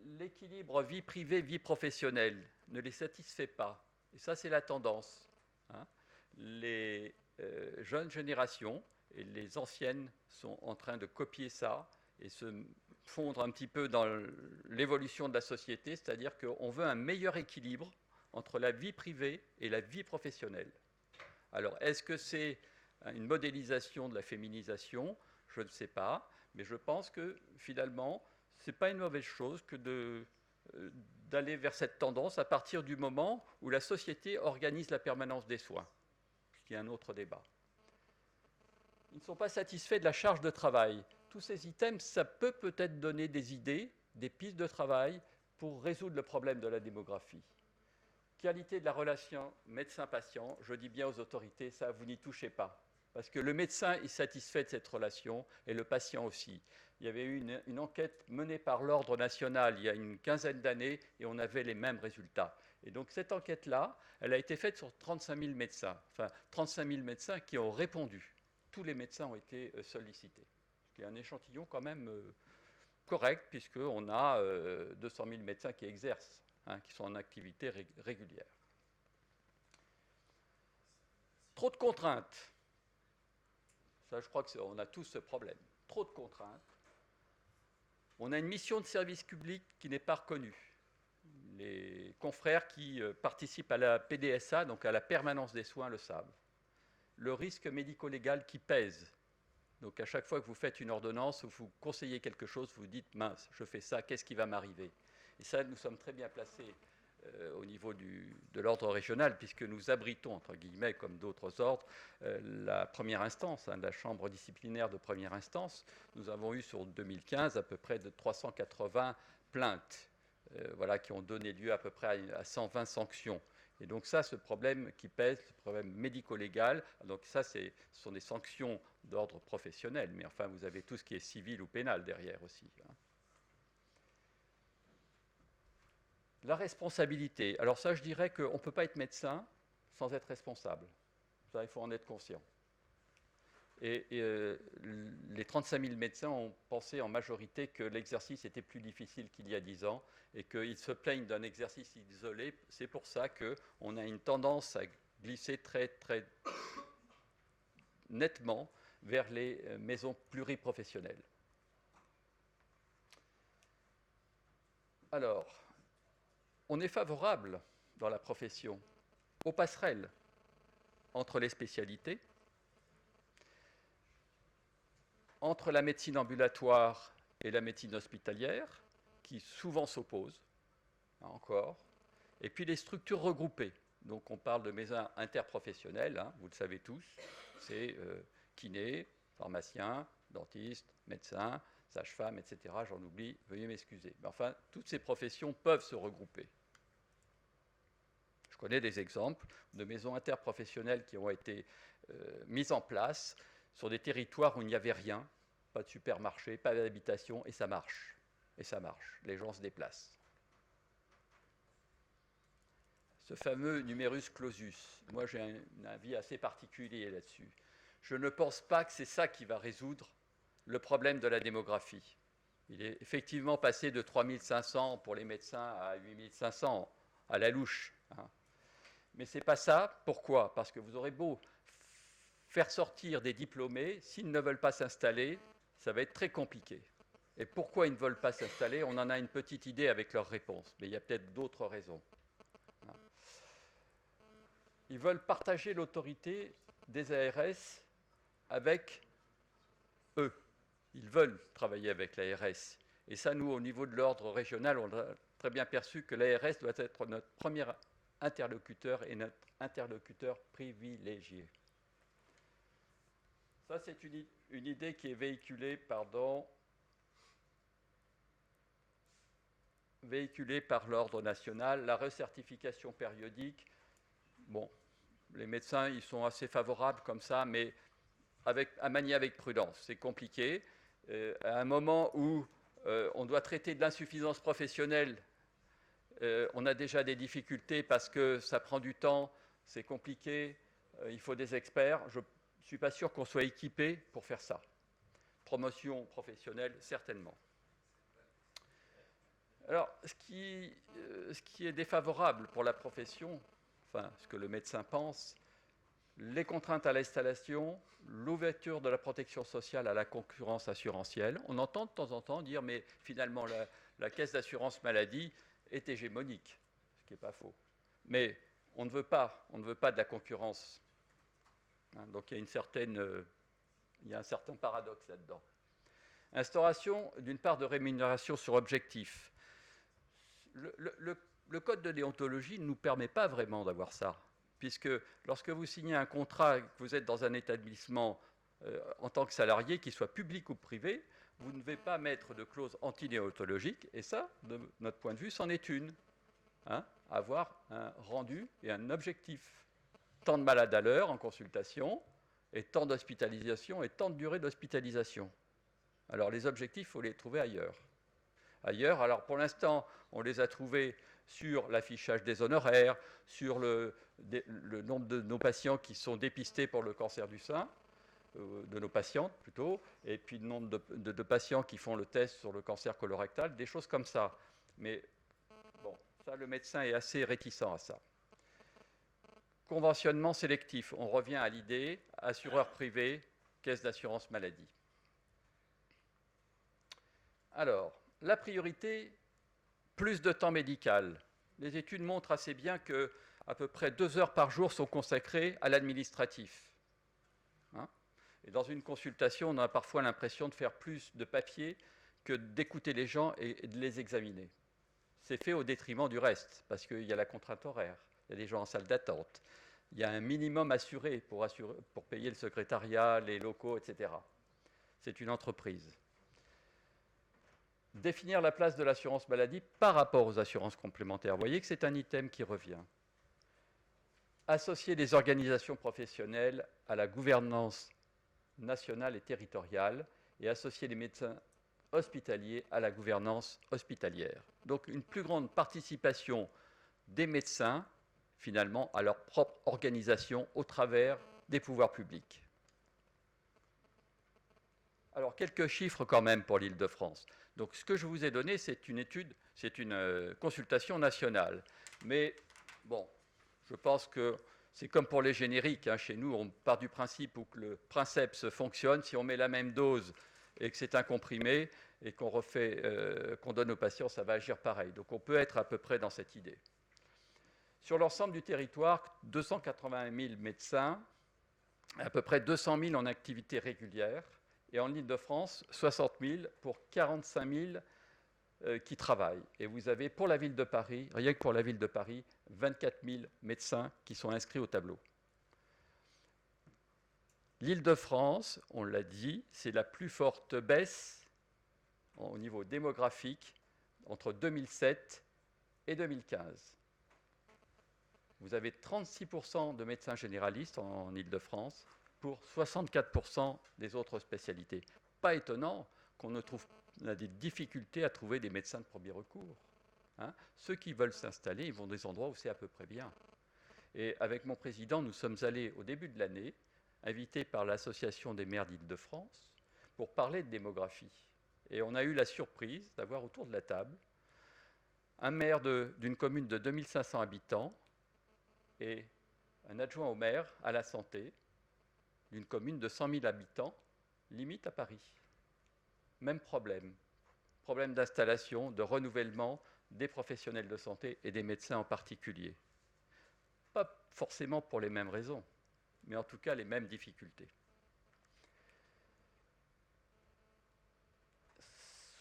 L'équilibre vie privée, vie professionnelle ne les satisfait pas. Et ça, c'est la tendance. Hein. Les jeunes générations et les anciennes sont en train de copier ça et se fondre un petit peu dans l'évolution de la société. C'est-à-dire qu'on veut un meilleur équilibre entre la vie privée et la vie professionnelle. Alors, est-ce que c'est une modélisation de la féminisation? Je ne sais pas, mais je pense que finalement, ce n'est pas une mauvaise chose que d'aller vers cette tendance à partir du moment où la société organise la permanence des soins, ce qui est un autre débat. Ils ne sont pas satisfaits de la charge de travail. Tous ces items, ça peut peut-être donner des idées des pistes de travail pour résoudre le problème de la démographie. Qualité de la relation médecin-patient, je dis bien aux autorités, ça, vous n'y touchez pas. Parce que le médecin est satisfait de cette relation et le patient aussi. Il y avait eu une enquête menée par l'Ordre national il y a une quinzaine d'années et on avait les mêmes résultats. Et donc cette enquête-là, elle a été faite sur 35 000 médecins. Enfin, 35 000 médecins qui ont répondu. Tous les médecins ont été sollicités. C'est un échantillon quand même correct, puisqu'on a 200 000 médecins qui exercent, qui sont en activité régulière. Trop de contraintes. Ça, je crois qu'on a tous ce problème. Trop de contraintes. On a une mission de service public qui n'est pas reconnue. Les confrères qui participent à la PDSA, donc à la permanence des soins, le savent. Le risque médico-légal qui pèse. Donc à chaque fois que vous faites une ordonnance ou vous conseillez quelque chose, vous dites « mince, je fais ça, qu'est-ce qui va m'arriver ?» Et ça, nous sommes très bien placés au niveau de l'ordre régional, puisque nous abritons, entre guillemets, comme d'autres ordres, la première instance, la chambre disciplinaire de première instance. Nous avons eu sur 2015 à peu près de 380 plaintes qui ont donné lieu à peu près à 120 sanctions. Et donc ça, ce problème qui pèse, ce problème médico-légal, donc ça, ce sont des sanctions d'ordre professionnel, mais enfin, vous avez tout ce qui est civil ou pénal derrière aussi. La responsabilité. Alors ça, je dirais qu'on ne peut pas être médecin sans être responsable. Ça, il faut en être conscient. Et les 35 000 médecins ont pensé en majorité que l'exercice était plus difficile qu'il y a 10 ans et qu'ils se plaignent d'un exercice isolé. C'est pour ça qu'on a une tendance à glisser très, très nettement vers les maisons pluriprofessionnelles. Alors, on est favorable dans la profession aux passerelles entre les spécialités, entre la médecine ambulatoire et la médecine hospitalière, qui souvent s'opposent, encore, et puis les structures regroupées. Donc on parle de maisons interprofessionnelles, vous le savez tous, c'est kiné, pharmacien, dentiste, médecin, sage-femme, etc. J'en oublie, veuillez m'excuser. Mais enfin, toutes ces professions peuvent se regrouper. Je connais des exemples de maisons interprofessionnelles qui ont été mises en place sur des territoires où il n'y avait rien, pas de supermarché, pas d'habitation, et ça marche. Et ça marche, les gens se déplacent. Ce fameux numerus clausus, moi j'ai un avis assez particulier là-dessus. Je ne pense pas que c'est ça qui va résoudre le problème de la démographie. Il est effectivement passé de 3500 pour les médecins à 8500 à la louche. Mais ce n'est pas ça. Pourquoi? Parce que vous aurez beau faire sortir des diplômés, s'ils ne veulent pas s'installer, ça va être très compliqué. Et pourquoi ils ne veulent pas s'installer? On en a une petite idée avec leur réponse, mais il y a peut-être d'autres raisons. Ils veulent partager l'autorité des ARS avec eux. Ils veulent travailler avec l'ARS. Et ça, nous, au niveau de l'ordre régional, on a très bien perçu que l'ARS doit être notre premier interlocuteur et notre interlocuteur privilégié. Ça, c'est une idée qui est véhiculée par l'ordre national, la recertification périodique. Bon, les médecins, ils sont assez favorables comme ça, mais à manier avec prudence. C'est compliqué. À un moment où on doit traiter de l'insuffisance professionnelle, on a déjà des difficultés parce que ça prend du temps, c'est compliqué, il faut des experts. Je ne suis pas sûr qu'on soit équipé pour faire ça. Promotion professionnelle, certainement. Alors, ce qui est défavorable pour la profession, enfin, ce que le médecin pense, les contraintes à l'installation, l'ouverture de la protection sociale à la concurrence assurantielle. On entend de temps en temps dire, mais finalement, la caisse d'assurance maladie est hégémonique, ce qui n'est pas faux. Mais on ne veut pas de la concurrence. Donc il y a un certain paradoxe là-dedans. Instauration d'une part de rémunération sur objectif. Le code de déontologie ne nous permet pas vraiment d'avoir ça, puisque lorsque vous signez un contrat, que vous êtes dans un établissement en tant que salarié, qu'il soit public ou privé, vous ne devez pas mettre de clause antinéontologique, et ça, de notre point de vue, c'en est une. Hein, avoir un rendu et un objectif. Tant de malades à l'heure en consultation, et tant d'hospitalisation, et tant de durée d'hospitalisation. Alors les objectifs, il faut les trouver ailleurs. Alors pour l'instant, on les a trouvés sur l'affichage des honoraires, sur le nombre de nos patients qui sont dépistés pour le cancer du sein, de nos patientes plutôt, et puis le nombre de patients qui font le test sur le cancer colorectal, des choses comme ça. Mais bon, ça, le médecin est assez réticent à ça. Conventionnement sélectif, on revient à l'idée, assureur privé, caisse d'assurance maladie. Alors, la priorité, plus de temps médical. Les études montrent assez bien que à peu près 2 heures par jour sont consacrées à l'administratif. Hein ? Et dans une consultation, on a parfois l'impression de faire plus de papier que d'écouter les gens et de les examiner. C'est fait au détriment du reste, parce qu'il y a la contrainte horaire, il y a des gens en salle d'attente, il y a un minimum assuré pour payer le secrétariat, les locaux, etc. C'est une entreprise. Définir la place de l'assurance maladie par rapport aux assurances complémentaires. Vous voyez que c'est un item qui revient. Associer les organisations professionnelles à la gouvernance nationale et territoriale et associer les médecins hospitaliers à la gouvernance hospitalière. Donc une plus grande participation des médecins, finalement, à leur propre organisation au travers des pouvoirs publics. Alors, quelques chiffres quand même pour l'Île-de-France. Donc, ce que je vous ai donné, c'est une étude, c'est une consultation nationale. Mais, bon, je pense que c'est comme pour les génériques. Hein, chez nous, on part du principe où que le princeps fonctionne. Si on met la même dose et que c'est un comprimé et qu'on qu'on donne aux patients, ça va agir pareil. Donc, on peut être à peu près dans cette idée. Sur l'ensemble du territoire, 280 000 médecins, à peu près 200 000 en activité régulière. Et en Île-de-France, 60 000 pour 45 000 qui travaillent. Et vous avez pour la ville de Paris, rien que pour la ville de Paris, 24 000 médecins qui sont inscrits au tableau. L'Île-de-France, on l'a dit, c'est la plus forte baisse au niveau démographique entre 2007 et 2015. Vous avez 36% de médecins généralistes en Île-de-France, pour 64% des autres spécialités. Pas étonnant qu'on a des difficultés à trouver des médecins de premier recours. Hein. Ceux qui veulent s'installer, ils vont des endroits où c'est à peu près bien. Et avec mon président, nous sommes allés au début de l'année, invités par l'Association des maires d'Île-de-France, pour parler de démographie. Et on a eu la surprise d'avoir autour de la table un maire d'une commune de 2500 habitants et un adjoint au maire à la santé d'une commune de 100 000 habitants, limite à Paris. Même problème. Problème d'installation, de renouvellement des professionnels de santé et des médecins en particulier. Pas forcément pour les mêmes raisons, mais en tout cas les mêmes difficultés.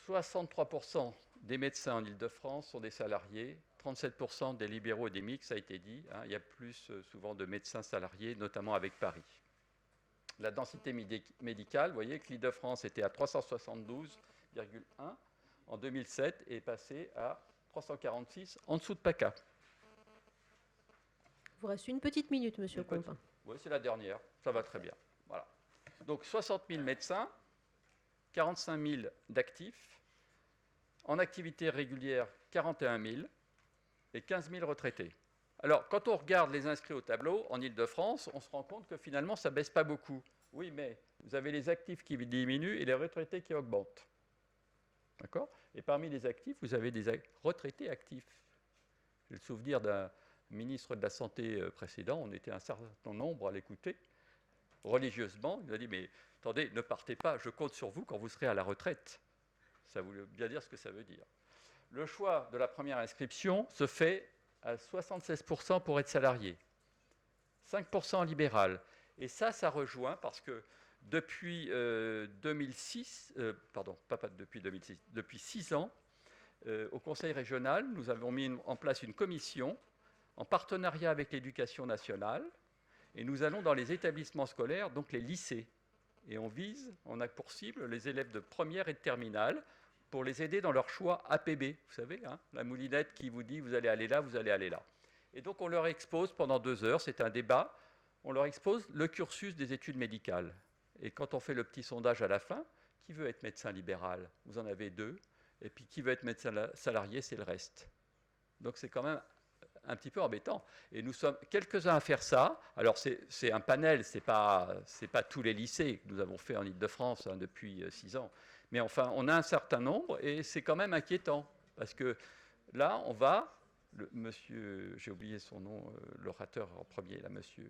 63% des médecins en Île-de-France sont des salariés, 37% des libéraux et des mixtes, ça a été dit. Hein, il y a plus souvent de médecins salariés, notamment avec Paris. La densité médicale, vous voyez que l'Île-de-France était à 372,1 en 2007 et est passée à 346 en dessous de PACA. Il vous reste une petite minute, monsieur Compin. Oui, c'est la dernière, ça va très bien. Voilà. Donc 60 000 médecins, 45 000 d'actifs, en activité régulière 41 000 et 15 000 retraités. Alors, quand on regarde les inscrits au tableau en Île-de-France, on se rend compte que finalement, ça ne baisse pas beaucoup. Oui, mais vous avez les actifs qui diminuent et les retraités qui augmentent. D'accord ? Et parmi les actifs, vous avez des retraités actifs. J'ai le souvenir d'un ministre de la Santé précédent, on était un certain nombre à l'écouter, religieusement. Il a dit, mais attendez, ne partez pas, je compte sur vous quand vous serez à la retraite. Ça veut bien dire ce que ça veut dire. Le choix de la première inscription se fait à 76% pour être salarié, 5% libéral. Et ça rejoint parce que depuis 2006, depuis 6 ans, au Conseil régional, nous avons mis en place une commission en partenariat avec l'Éducation nationale et nous allons dans les établissements scolaires, donc les lycées. Et on a pour cible les élèves de première et de terminale pour les aider dans leur choix APB. Vous savez, hein, la moulinette qui vous dit vous allez aller là, vous allez aller là. Et donc on leur expose pendant 2 heures, c'est un débat, on leur expose le cursus des études médicales. Et quand on fait le petit sondage à la fin, qui veut être médecin libéral? Vous en avez 2. Et puis qui veut être médecin salarié, c'est le reste. Donc c'est quand même un petit peu embêtant. Et nous sommes quelques-uns à faire ça. Alors c'est un panel, c'est pas tous les lycées que nous avons fait en Île-de-France hein, depuis 6 ans. Mais enfin, on a un certain nombre et c'est quand même inquiétant. Parce que là, on va... monsieur, j'ai oublié son nom, l'orateur en premier, là, monsieur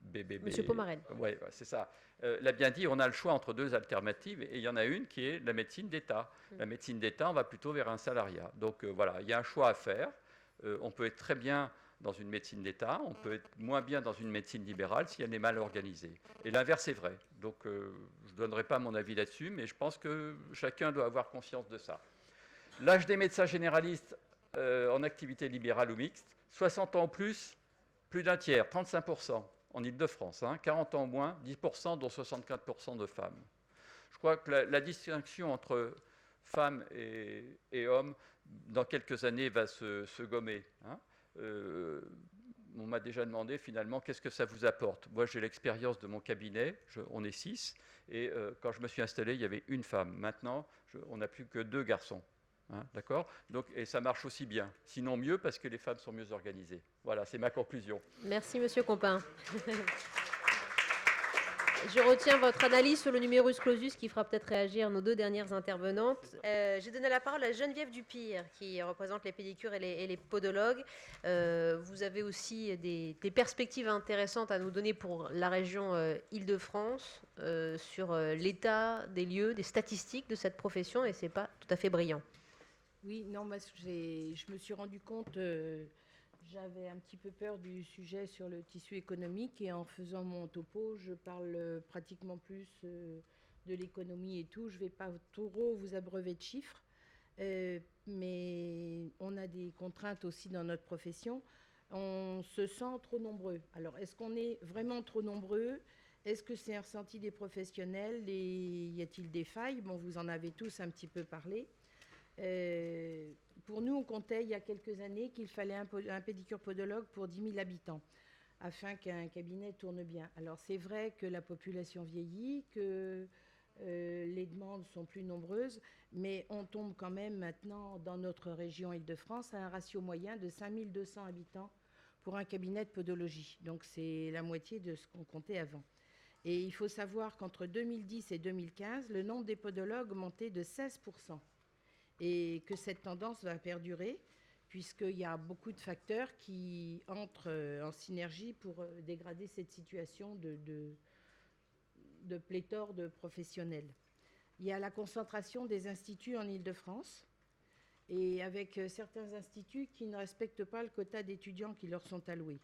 BBB. Monsieur Pomarel. Oui, c'est ça. L'a bien dit, on a le choix entre 2 alternatives et il y en a une qui est la médecine d'État. La médecine d'État, on va plutôt vers un salariat. Donc voilà, il y a un choix à faire. On peut être très bien dans une médecine d'État, on peut être moins bien dans une médecine libérale si elle est mal organisée. Et l'inverse est vrai. Donc je ne donnerai pas mon avis là-dessus, mais je pense que chacun doit avoir conscience de ça. L'âge des médecins généralistes en activité libérale ou mixte, 60 ans ou plus, plus d'un tiers, 35% en Île-de-France, hein, 40 ans ou moins, 10%, dont 64% de femmes. Je crois que la distinction entre femmes et hommes, dans quelques années, va se gommer. Hein. On m'a déjà demandé, finalement, qu'est-ce que ça vous apporte? Moi, j'ai l'expérience de mon cabinet, on est 6, et quand je me suis installé, il y avait une femme. Maintenant, on n'a plus que 2 garçons. Hein, d'accord? Donc, et ça marche aussi bien, sinon mieux, parce que les femmes sont mieux organisées. Voilà, c'est ma conclusion. Merci, Monsieur Compin. Je retiens votre analyse sur le numerus clausus qui fera peut-être réagir nos 2 dernières intervenantes. J'ai donné la parole à Geneviève Dupire, qui représente les pédicures et les podologues. Vous avez aussi des perspectives intéressantes à nous donner pour la région Île-de-France sur l'état des lieux, des statistiques de cette profession, et ce n'est pas tout à fait brillant. Oui, non, moi, je me suis rendu compte, j'avais un petit peu peur du sujet sur le tissu économique et en faisant mon topo, je parle pratiquement plus de l'économie et tout. Je ne vais pas trop vous abreuver de chiffres, mais on a des contraintes aussi dans notre profession. On se sent trop nombreux. Alors, est-ce qu'on est vraiment trop nombreux? Est-ce que c'est un ressenti des professionnels? Y a-t-il des failles? Bon, vous en avez tous un petit peu parlé. Pour nous, on comptait il y a quelques années qu'il fallait un pédicure-podologue pour 10 000 habitants afin qu'un cabinet tourne bien. Alors c'est vrai que la population vieillit, que les demandes sont plus nombreuses, mais on tombe quand même maintenant dans notre région Île-de-France à un ratio moyen de 5 200 habitants pour un cabinet de podologie. Donc c'est la moitié de ce qu'on comptait avant. Et il faut savoir qu'entre 2010 et 2015, le nombre des podologues augmentait de 16%. Et que cette tendance va perdurer, puisqu'il y a beaucoup de facteurs qui entrent en synergie pour dégrader cette situation de pléthore de professionnels. Il y a la concentration des instituts en Île-de-France, et avec certains instituts qui ne respectent pas le quota d'étudiants qui leur sont alloués.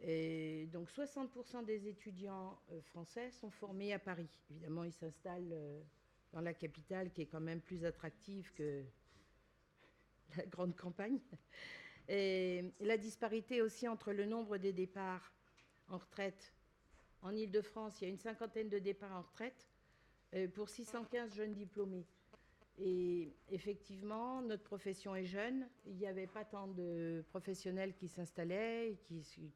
Et donc 60% des étudiants français sont formés à Paris. Évidemment, ils s'installent dans la capitale, qui est quand même plus attractive que la grande campagne. Et la disparité aussi entre le nombre des départs en retraite. En Île-de-France, il y a une 50aine de départs en retraite pour 615 jeunes diplômés. Et effectivement, notre profession est jeune. Il n'y avait pas tant de professionnels qui s'installaient,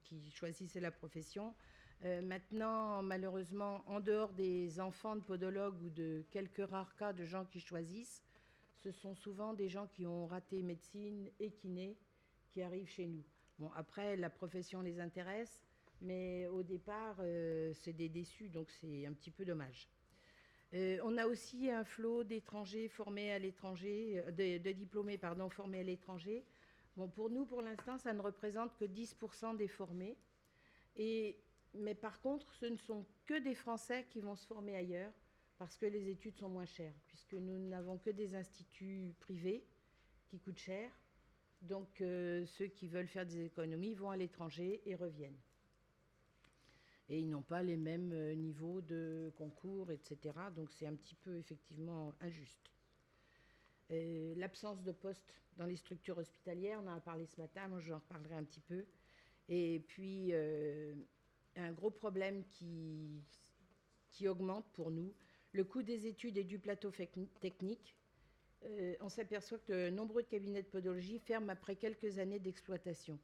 qui choisissaient la profession. Maintenant, malheureusement, en dehors des enfants de podologues ou de quelques rares cas de gens qui choisissent, ce sont souvent des gens qui ont raté médecine et kiné qui arrivent chez nous. Bon, après, la profession les intéresse, mais au départ, c'est des déçus, donc c'est un petit peu dommage. On a aussi un flot d'étrangers formés à l'étranger, de diplômés formés à l'étranger. Bon, pour nous, pour l'instant, ça ne représente que 10% des formés. Mais par contre, ce ne sont que des Français qui vont se former ailleurs parce que les études sont moins chères, puisque nous n'avons que des instituts privés qui coûtent cher. Donc, ceux qui veulent faire des économies vont à l'étranger et reviennent. Et ils n'ont pas les mêmes niveaux de concours, etc. Donc, c'est un petit peu, effectivement, injuste. L'absence de postes dans les structures hospitalières, on en a parlé ce matin, moi j'en reparlerai un petit peu. Et puis... un gros problème qui qui augmente pour nous. Le coût des études et du plateau technique. On s'aperçoit que de nombreux cabinets de podologie ferment après quelques années d'exploitation.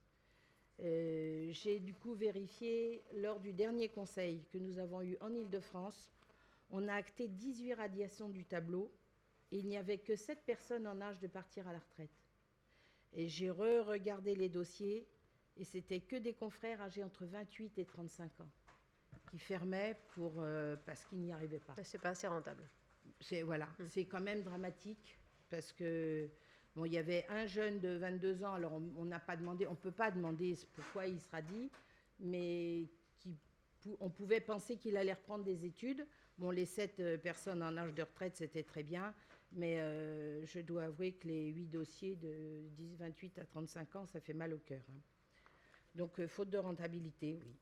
J'ai du coup vérifié lors du dernier conseil que nous avons eu en Île-de-France. On a acté 18 radiations du tableau et il n'y avait que 7 personnes en âge de partir à la retraite. Et j'ai re-regardé les dossiers et c'était que des confrères âgés entre 28 et 35 ans qui fermaient parce qu'ils n'y arrivaient pas. C'est pas assez rentable. Voilà, c'est quand même dramatique parce que bon, il y avait un jeune de 22 ans, alors on n'a pas demandé, on ne peut pas demander pourquoi il sera dit, mais on pouvait penser qu'il allait reprendre des études. Bon, les 7 personnes en âge de retraite, c'était très bien, mais je dois avouer que les 8 dossiers de 28 à 35 ans, ça fait mal au cœur. Hein. Donc, faute de rentabilité, oui.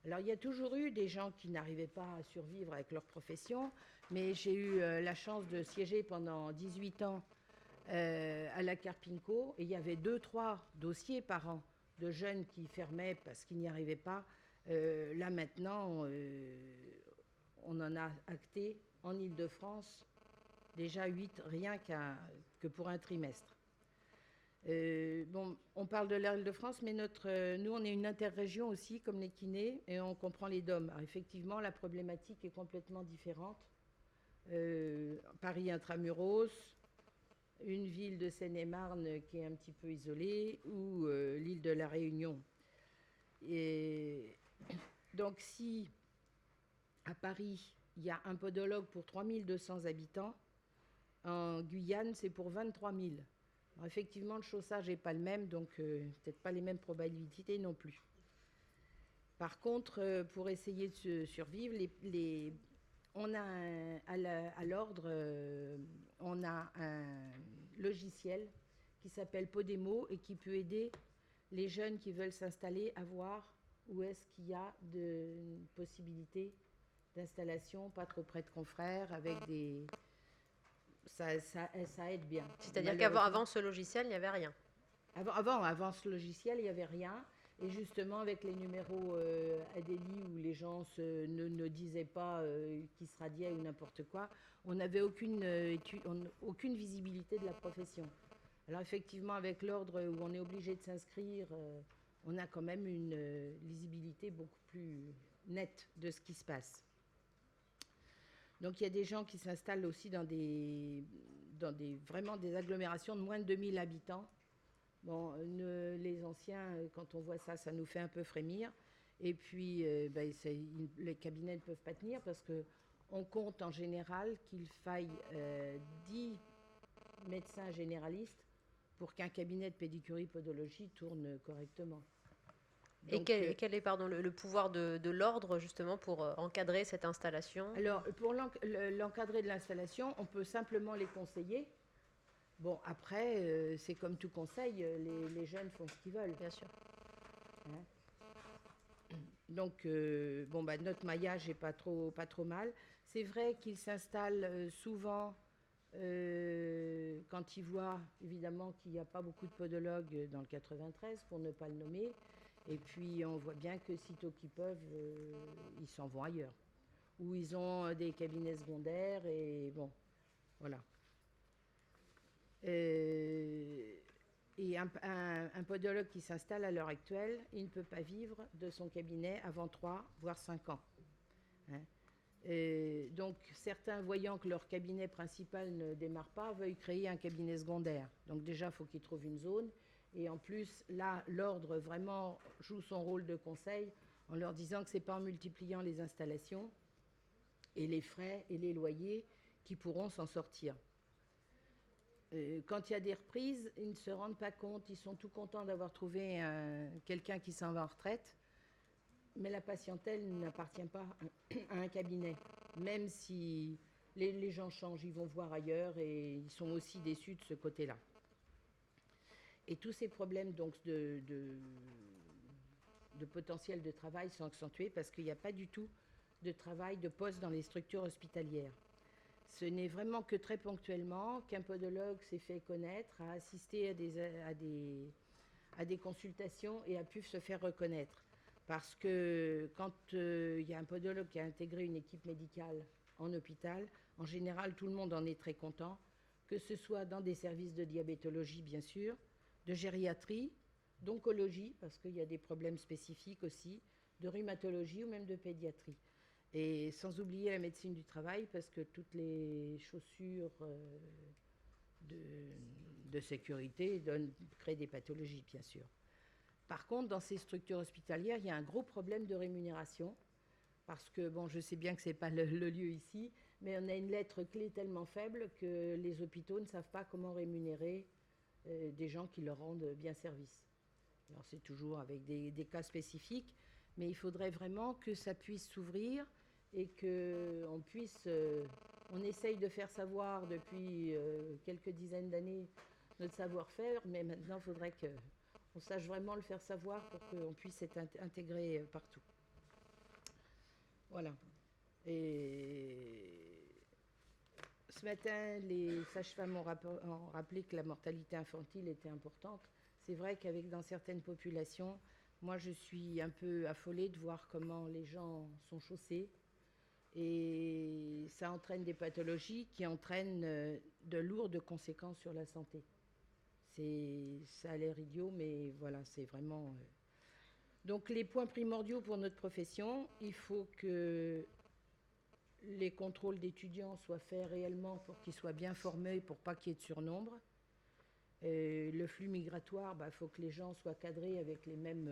Alors, il y a toujours eu des gens qui n'arrivaient pas à survivre avec leur profession, mais j'ai eu la chance de siéger pendant 18 ans à la Carpinco, et il y avait 2-3 dossiers par an de jeunes qui fermaient parce qu'ils n'y arrivaient pas. Là, maintenant, on en a acté en Île-de-France déjà 8, rien que pour un trimestre. Bon, on parle de l'Île-de-France, mais nous, on est une interrégion aussi, comme les kinés, et on comprend les DOM. Alors, effectivement, la problématique est complètement différente. Paris intramuros, une ville de Seine-et-Marne qui est un petit peu isolée, ou l'île de la Réunion. Et donc, si à Paris, il y a un podologue pour 3200 habitants, en Guyane, c'est pour 23 000. Alors, effectivement, le chaussage n'est pas le même, donc peut-être pas les mêmes probabilités non plus. Par contre, pour essayer de survivre, on a à l'ordre, on a un logiciel qui s'appelle Podemo et qui peut aider les jeunes qui veulent s'installer à voir où est-ce qu'il y a de possibilités d'installation, pas trop près de confrères, avec des... Ça aide bien. C'est-à-dire qu'avant ce logiciel, il n'y avait rien. Avant ce logiciel, il n'y avait rien. Et justement, avec les numéros ADELI où les gens ne disaient pas qui se radiait ou n'importe quoi, on n'avait aucune visibilité de la profession. Alors effectivement, avec l'ordre où on est obligé de s'inscrire, on a quand même une lisibilité beaucoup plus nette de ce qui se passe. Donc il y a des gens qui s'installent aussi dans vraiment des agglomérations de moins de 2000 habitants. Bon, les anciens, quand on voit ça, ça nous fait un peu frémir. Et puis, les cabinets ne peuvent pas tenir parce qu'on compte en général qu'il faille 10 médecins généralistes pour qu'un cabinet de pédicurie-podologie tourne correctement. Donc, et quel est le pouvoir de l'ordre, justement, pour encadrer cette installation? Alors, pour l'encadrer de l'installation, on peut simplement les conseiller. Bon, après, c'est comme tout conseil, les jeunes font ce qu'ils veulent. Bien sûr. Hein? Donc, notre maillage n'est pas trop mal. C'est vrai qu'ils s'installent souvent quand ils voient, évidemment, qu'il n'y a pas beaucoup de podologues dans le 93, pour ne pas le nommer. Et puis, on voit bien que sitôt qu'ils peuvent, ils s'en vont ailleurs. Ou ils ont des cabinets secondaires et bon, voilà. Et un podologue qui s'installe à l'heure actuelle, il ne peut pas vivre de son cabinet avant 3, voire 5 ans. Hein. Donc, certains, voyant que leur cabinet principal ne démarre pas, veulent créer un cabinet secondaire. Donc déjà, il faut qu'ils trouvent une zone. Et en plus, là, l'ordre vraiment joue son rôle de conseil en leur disant que ce n'est pas en multipliant les installations et les frais et les loyers qui pourront s'en sortir. Quand il y a des reprises, ils ne se rendent pas compte, ils sont tout contents d'avoir trouvé quelqu'un qui s'en va en retraite, mais la patientèle n'appartient pas à un cabinet. Même si les gens changent, ils vont voir ailleurs et ils sont aussi déçus de ce côté-là. Et tous ces problèmes donc, de potentiel de travail sont accentués parce qu'il n'y a pas du tout de travail, de poste dans les structures hospitalières. Ce n'est vraiment que très ponctuellement qu'un podologue s'est fait connaître, a assisté à des consultations et a pu se faire reconnaître. Parce que quand il y a un podologue qui a intégré une équipe médicale en hôpital, en général, tout le monde en est très content, que ce soit dans des services de diabétologie, bien sûr, de gériatrie, d'oncologie, parce qu'il y a des problèmes spécifiques aussi, de rhumatologie ou même de pédiatrie. Et sans oublier la médecine du travail, parce que toutes les chaussures de sécurité créent des pathologies, bien sûr. Par contre, dans ces structures hospitalières, il y a un gros problème de rémunération, parce que, bon, je sais bien que ce n'est pas le lieu ici, mais on a une lettre clé tellement faible que les hôpitaux ne savent pas comment rémunérer des gens qui leur rendent bien service. Alors, c'est toujours avec des cas spécifiques, mais il faudrait vraiment que ça puisse s'ouvrir et qu'on puisse... on essaye de faire savoir depuis quelques dizaines d'années notre savoir-faire, mais maintenant, il faudrait qu'on sache vraiment le faire savoir pour qu'on puisse être intégré partout. Voilà. Et ce matin, les sages-femmes ont rappelé que la mortalité infantile était importante. C'est vrai qu'avec dans certaines populations, moi je suis un peu affolée de voir comment les gens sont chaussés. Et ça entraîne des pathologies qui entraînent de lourdes conséquences sur la santé. Ça a l'air idiot, mais voilà, c'est vraiment... Donc les points primordiaux pour notre profession, il faut que les contrôles d'étudiants soient faits réellement pour qu'ils soient bien formés, pour pas qu'il y ait de surnombre. Le flux migratoire, il faut que les gens soient cadrés avec les mêmes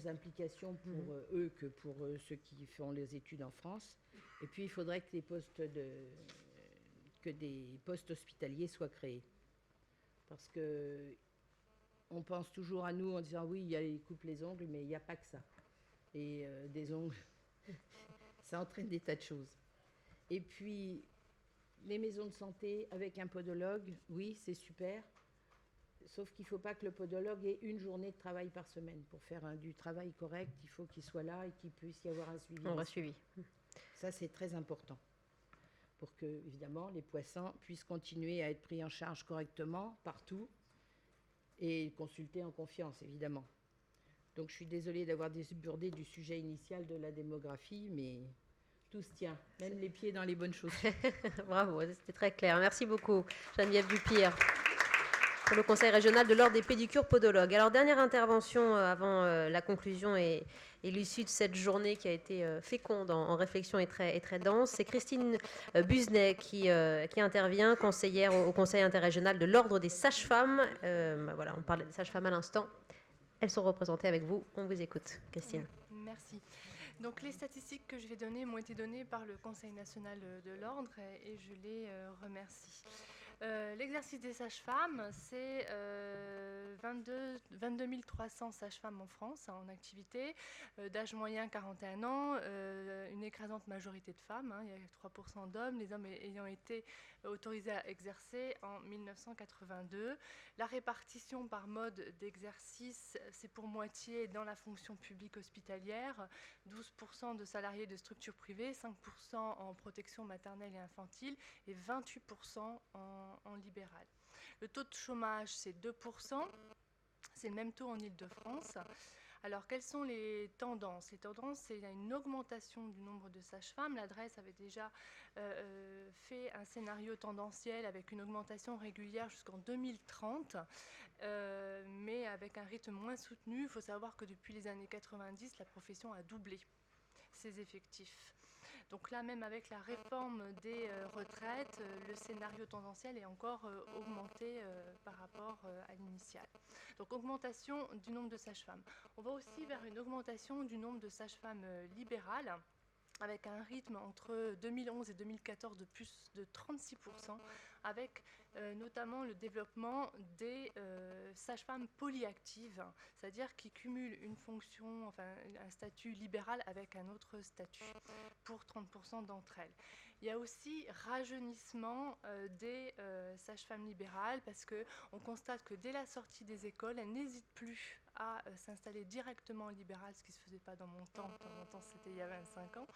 implications pour eux que pour ceux qui font les études en France. Et puis il faudrait que des postes hospitaliers soient créés. Parce que on pense toujours à nous en disant oui, ils coupent les ongles, mais il n'y a pas que ça. Et des ongles, ça entraîne des tas de choses. Et puis, les maisons de santé avec un podologue, oui, c'est super. Sauf qu'il ne faut pas que le podologue ait une journée de travail par semaine. Pour faire du travail correct, il faut qu'il soit là et qu'il puisse y avoir un suivi. Un suivi. Ça, c'est très important. Pour que, évidemment, les poissons puissent continuer à être pris en charge correctement partout et consulter en confiance, évidemment. Donc, je suis désolée d'avoir débordé du sujet initial de la démographie, mais tout se tient, même les pieds dans les bonnes chaussures. Bravo, c'était très clair. Merci beaucoup, Geneviève Dupire, pour le Conseil régional de l'Ordre des pédicures podologues. Alors, dernière intervention avant la conclusion et l'issue de cette journée qui a été féconde en réflexion et très dense. C'est Christine Buzenay qui intervient, conseillère au Conseil interrégional de l'Ordre des sages-femmes. Voilà, on parlait des sages-femmes à l'instant. Elles sont représentées avec vous. On vous écoute, Christine. Merci. Donc les statistiques que je vais donner m'ont été données par le Conseil national de l'Ordre et je les remercie. L'exercice des sages-femmes, c'est 22 300 sages-femmes en France en activité, d'âge moyen 41 ans, une écrasante majorité de femmes, il y a 3% d'hommes, les hommes ayant été autorisés à exercer en 1982. La répartition par mode d'exercice, c'est pour moitié dans la fonction publique hospitalière, 12% de salariés de structures privées, 5% en protection maternelle et infantile et 28% en libéral. Le taux de chômage, c'est 2%. C'est le même taux en Île-de-France. Alors, quelles sont les tendances? Les tendances, c'est qu'il y a une augmentation du nombre de sages-femmes. L'adresse avait déjà fait un scénario tendanciel avec une augmentation régulière jusqu'en 2030, mais avec un rythme moins soutenu. Il faut savoir que depuis les années 90, la profession a doublé ses effectifs. Donc là, même avec la réforme des retraites, le scénario tendanciel est encore augmenté par rapport à l'initial. Donc augmentation du nombre de sages-femmes. On va aussi vers une augmentation du nombre de sages-femmes libérales, avec un rythme entre 2011 et 2014 de plus de 36%, avec notamment le développement des sages-femmes polyactives, c'est-à-dire qui cumulent une fonction, enfin un statut libéral avec un autre statut, pour 30% d'entre elles. Il y a aussi rajeunissement des sages-femmes libérales, parce qu'on constate que dès la sortie des écoles, elles n'hésitent plus à s'installer directement en libéral, ce qui ne se faisait pas dans mon temps. De temps en temps, c'était il y a 25 ans.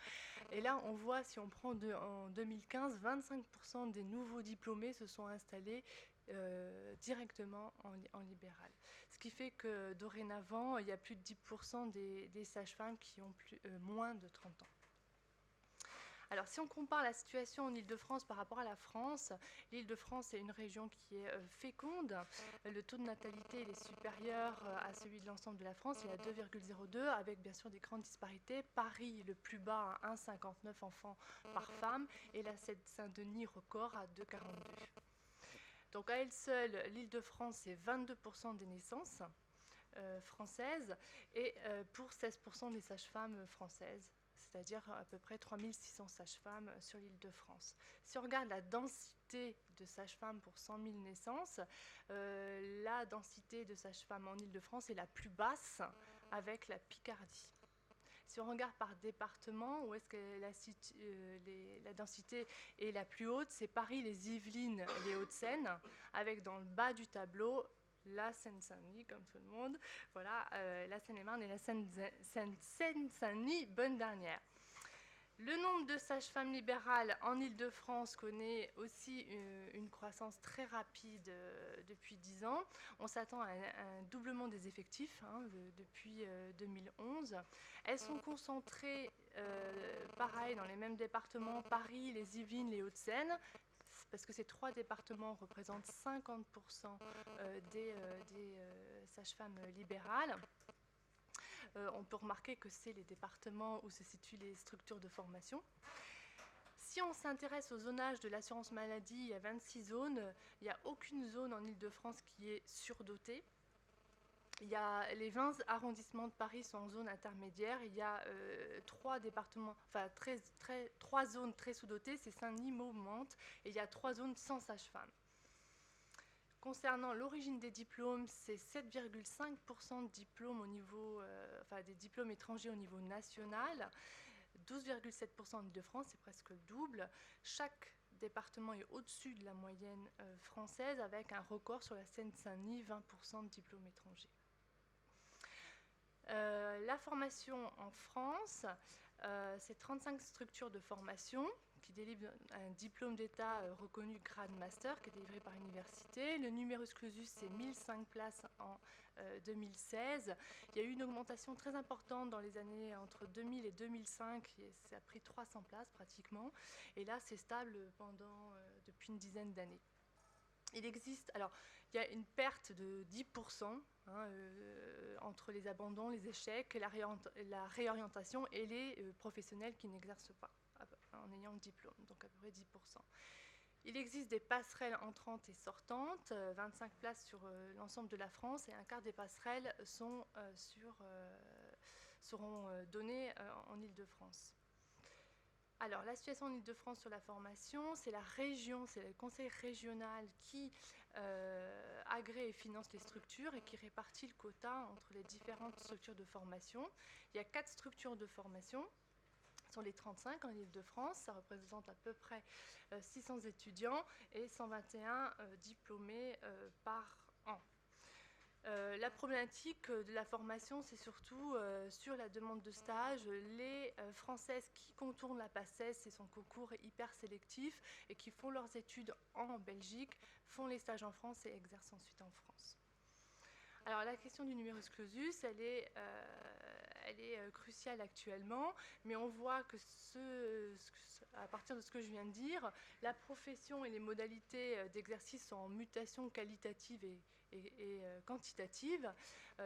Et là, on voit, si on prend en 2015, 25% des nouveaux diplômés se sont installés directement en libéral. Ce qui fait que dorénavant, il y a plus de 10% des sages-femmes qui ont moins de 30 ans. Alors, si on compare la situation en Île-de-France par rapport à la France, l'Île-de-France est une région qui est féconde. Le taux de natalité il est supérieur à celui de l'ensemble de la France, il est à 2,02, avec bien sûr des grandes disparités. Paris, le plus bas, à 1,59 enfants par femme, et la Seine-Saint-Denis, record, à 2,42. Donc, à elle seule, l'Île-de-France, c'est 22% des naissances françaises, et pour 16% des sages-femmes françaises, c'est-à-dire à peu près 3600 sages-femmes sur l'Île-de-France. Si on regarde la densité de sages-femmes pour 100 000 naissances, la densité de sages-femmes en Île-de-France est la plus basse avec la Picardie. Si on regarde par département, où est-ce que la densité est la plus haute, c'est Paris, les Yvelines, les Hauts-de-Seine, avec dans le bas du tableau la Seine-Saint-Denis, comme tout le monde. Voilà, la Seine-et-Marne et la Seine-Saint-Denis, bonne dernière. Le nombre de sages-femmes libérales en Île-de-France connaît aussi une croissance très rapide depuis 10 ans. On s'attend à un doublement des effectifs depuis 2011. Elles sont concentrées, pareil, dans les mêmes départements, Paris, les Yvelines, les Hauts-de-Seine, parce que ces 3 départements représentent 50% des sages-femmes libérales. On peut remarquer que c'est les départements où se situent les structures de formation. Si on s'intéresse au zonage de l'assurance maladie, il y a 26 zones. Il n'y a aucune zone en Île-de-France qui est surdotée. Il y a les 20 arrondissements de Paris sont en zone intermédiaire. Il y a 3 départements, enfin 3 zones très sous-dotées, c'est Saint-Denis, Meaux, Mantes, et il y a 3 zones sans sage-femme. Concernant l'origine des diplômes, c'est 7,5% de diplômes au niveau, des diplômes étrangers au niveau national, 12,7% en Île-de-France, c'est presque le double. Chaque département est au-dessus de la moyenne française, avec un record sur la Seine-Saint-Denis, 20% de diplômes étrangers. La formation en France, c'est 35 structures de formation qui délivrent un diplôme d'État reconnu grade master qui est délivré par université. Le numerus clausus, c'est 1005 places en 2016. Il y a eu une augmentation très importante dans les années entre 2000 et 2005. Ça a pris 300 places pratiquement. Et là, c'est stable depuis une dizaine d'années. Il y a une perte de 10% entre les abandons, les échecs, la réorientation et les professionnels qui n'exercent pas en ayant le diplôme, donc à peu près 10%. Il existe des passerelles entrantes et sortantes, 25 places sur l'ensemble de la France, et un quart des passerelles seront données en Île-de-France. Alors, la situation en Île-de-France sur la formation, c'est la région, c'est le conseil régional qui agrée et finance les structures et qui répartit le quota entre les différentes structures de formation. Il y a 4 structures de formation, sur les 35 en Île-de-France, ça représente à peu près 600 étudiants et 121 diplômés par an. La problématique de la formation, c'est surtout sur la demande de stage. Les Françaises qui contournent la PACES et son concours est hyper sélectif et qui font leurs études en Belgique, font les stages en France et exercent ensuite en France. Alors la question du numerus clausus, elle est cruciale actuellement, mais on voit que à partir de ce que je viens de dire, la profession et les modalités d'exercice sont en mutation qualitative et quantitative.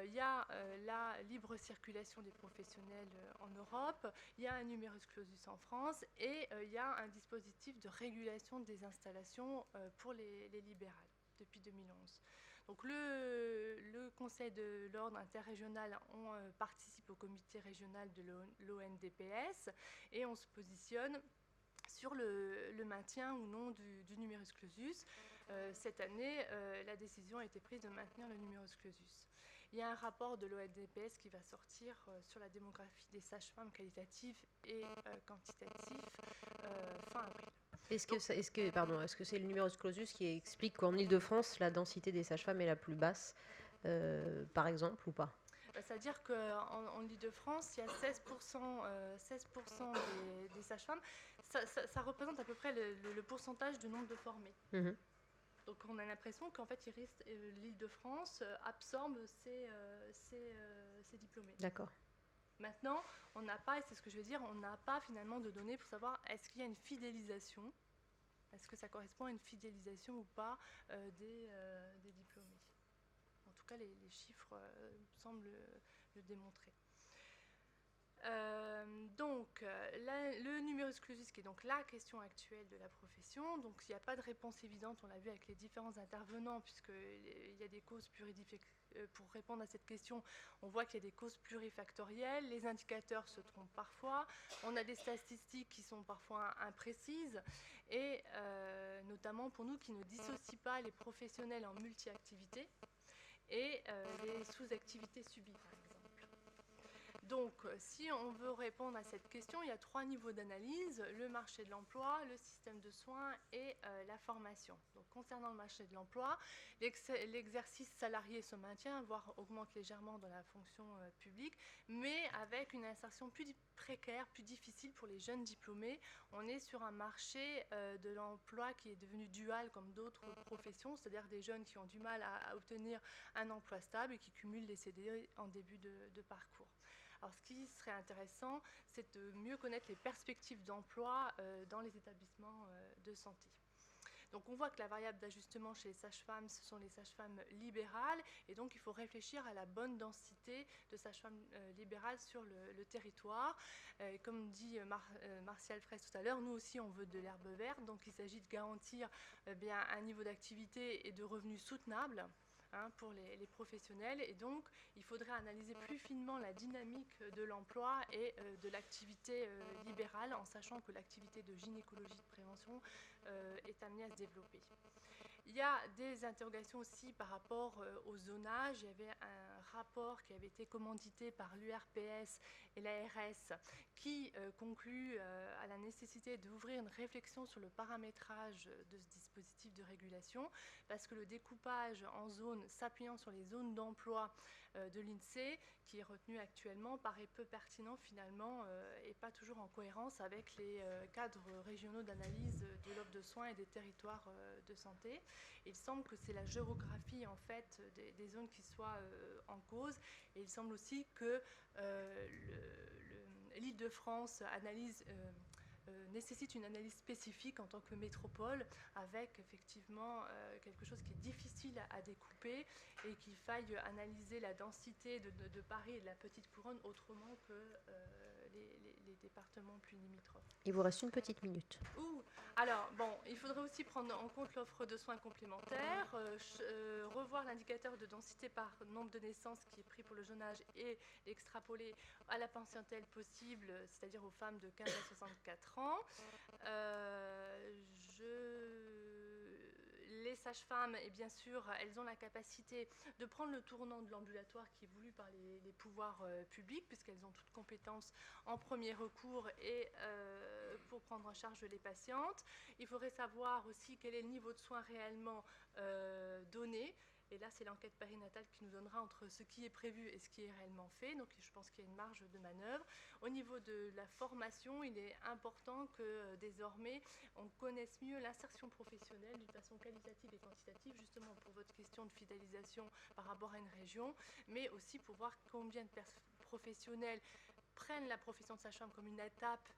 Il y a la libre circulation des professionnels en Europe, il y a un numerus clausus en France et il y a un dispositif de régulation des installations pour les libérales depuis 2011. Donc le Conseil de l'ordre interrégional participe au comité régional de l'ONDPS et on se positionne sur le maintien ou non du numerus clausus. Cette année, la décision a été prise de maintenir le numerus clausus. Il y a un rapport de l'ONDPS qui va sortir sur la démographie des sages-femmes qualitatives et quantitatives fin avril. Est-ce que c'est le numerus clausus qui explique qu'en Île-de-France, la densité des sages-femmes est la plus basse, par exemple, ou pas? C'est-à-dire qu'en Île-de-France, il y a 16% des sages-femmes. Ça représente à peu près le pourcentage du nombre de formés. Donc on a l'impression qu'en fait, l'Île-de-France absorbe ces diplômés. D'accord. Maintenant, on n'a pas, et c'est ce que je veux dire, on n'a pas finalement de données pour savoir est-ce qu'il y a une fidélisation, est-ce que ça correspond à une fidélisation ou pas des diplômés. En tout cas, les chiffres semblent le démontrer. Le numerus clausus, qui est donc la question actuelle de la profession, donc il n'y a pas de réponse évidente, on l'a vu avec les différents intervenants, puisqu'il y a des causes pour répondre à cette question, on voit qu'il y a des causes plurifactorielles, les indicateurs se trompent parfois, on a des statistiques qui sont parfois imprécises, et notamment pour nous qui ne dissocient pas les professionnels en multi-activités et les sous-activités subies, par exemple. Donc, si on veut répondre à cette question, il y a 3 niveaux d'analyse, le marché de l'emploi, le système de soins et la formation. Donc, concernant le marché de l'emploi, l'exercice salarié se maintient, voire augmente légèrement dans la fonction publique, mais avec une insertion plus précaire, plus difficile pour les jeunes diplômés. On est sur un marché de l'emploi qui est devenu dual comme d'autres professions, c'est-à-dire des jeunes qui ont du mal à obtenir un emploi stable et qui cumulent les CDI en début de parcours. Alors, ce qui serait intéressant, c'est de mieux connaître les perspectives d'emploi dans les établissements de santé. Donc, on voit que la variable d'ajustement chez les sages-femmes, ce sont les sages-femmes libérales, et donc il faut réfléchir à la bonne densité de sages-femmes libérales sur le territoire. Comme dit Martial Fraisse tout à l'heure, nous aussi, on veut de l'herbe verte, donc il s'agit de garantir un niveau d'activité et de revenus soutenables. Pour les professionnels, et donc il faudrait analyser plus finement la dynamique de l'emploi et de l'activité libérale, en sachant que l'activité de gynécologie de prévention est amenée à se développer. Il y a des interrogations aussi par rapport au zonage. Il y avait un rapport qui avait été commandité par l'URPS et l'ARS qui conclut à la nécessité d'ouvrir une réflexion sur le paramétrage de ce dispositif de régulation, parce que le découpage en zones s'appuyant sur les zones d'emploi de l'INSEE, qui est retenu actuellement, paraît peu pertinent finalement et pas toujours en cohérence avec les cadres régionaux d'analyse de l'offre de soins et des territoires de santé. Il semble que c'est la géographie en fait des zones qui soit en cause, et il semble aussi que l'Île-de-France nécessite une analyse spécifique en tant que métropole, avec effectivement quelque chose qui est difficile à découper, et qu'il faille analyser la densité de Paris et de la Petite Couronne autrement que les départements plus limitrophes. Il vous reste une petite minute. Alors, il faudrait aussi prendre en compte l'offre de soins complémentaires, revoir l'indicateur de densité par nombre de naissances qui est pris pour le jeune âge et l'extrapoler à la patientèle possible, c'est-à-dire aux femmes de 15 à 64 ans. Les sages-femmes, et bien sûr, elles ont la capacité de prendre le tournant de l'ambulatoire qui est voulu par les pouvoirs publics, puisqu'elles ont toute compétence en premier recours et pour prendre en charge les patientes. Il faudrait savoir aussi quel est le niveau de soins réellement donné. Et là, c'est l'enquête périnatale qui nous donnera entre ce qui est prévu et ce qui est réellement fait. Donc, je pense qu'il y a une marge de manœuvre. Au niveau de la formation, il est important que désormais, on connaisse mieux l'insertion professionnelle d'une façon qualitative et quantitative, justement pour votre question de fidélisation par rapport à une région, mais aussi pour voir combien de professionnels prennent la profession de sage-femme comme une étape,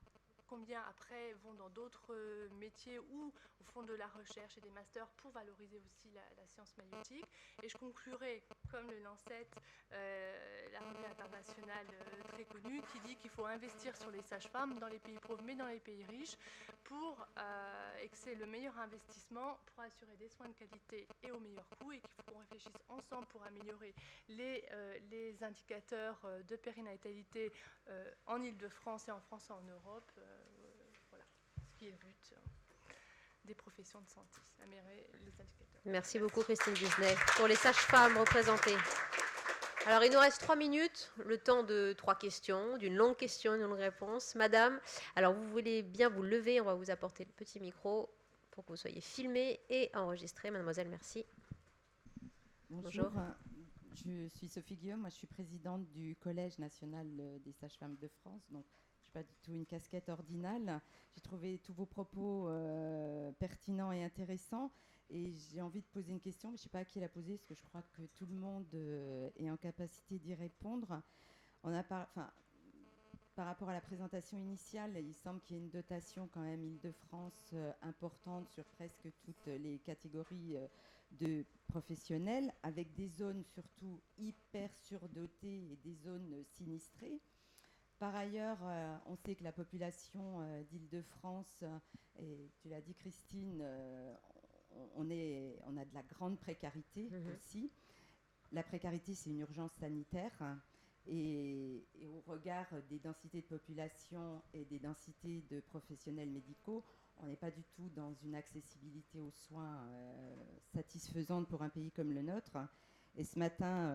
combien après vont dans d'autres métiers ou font de la recherche et des masters pour valoriser aussi la science maïeutique. Et je conclurai, comme le Lancet, la revue internationale très connue, qui dit qu'il faut investir sur les sages-femmes dans les pays pauvres mais dans les pays riches, et que c'est le meilleur investissement pour assurer des soins de qualité et au meilleur coût, et qu'il faut qu'on réfléchisse ensemble pour améliorer les indicateurs de périnatalité en Île-de-France et en France et en Europe. Voilà ce qui est le but des professions de santé, améliorer les indicateurs. Merci beaucoup Christine Disney pour les sages-femmes représentées. Alors il nous reste 3 minutes, le temps de 3 questions, d'une longue question et d'une longue réponse. Madame, alors vous voulez bien vous lever, on va vous apporter le petit micro pour que vous soyez filmée et enregistrée. Mademoiselle, merci. Bonjour. Je suis Sophie Guillaume, moi je suis présidente du Collège national des sages-femmes de France, donc je n'ai pas du tout une casquette ordinale. J'ai trouvé tous vos propos pertinents et intéressants, Et j'ai envie de poser une question, mais je ne sais pas à qui la poser, parce que je crois que tout le monde est en capacité d'y répondre. On a par rapport à la présentation initiale, il semble qu'il y ait une dotation quand même Île-de-France importante sur presque toutes les catégories de professionnels, avec des zones surtout hyper surdotées et des zones sinistrées. Par ailleurs, on sait que la population d'Île-de-France, et tu l'as dit Christine, on a de la grande précarité aussi. La précarité, c'est une urgence sanitaire. Et au regard des densités de population et des densités de professionnels médicaux, on n'est pas du tout dans une accessibilité aux soins satisfaisante pour un pays comme le nôtre. Et ce matin,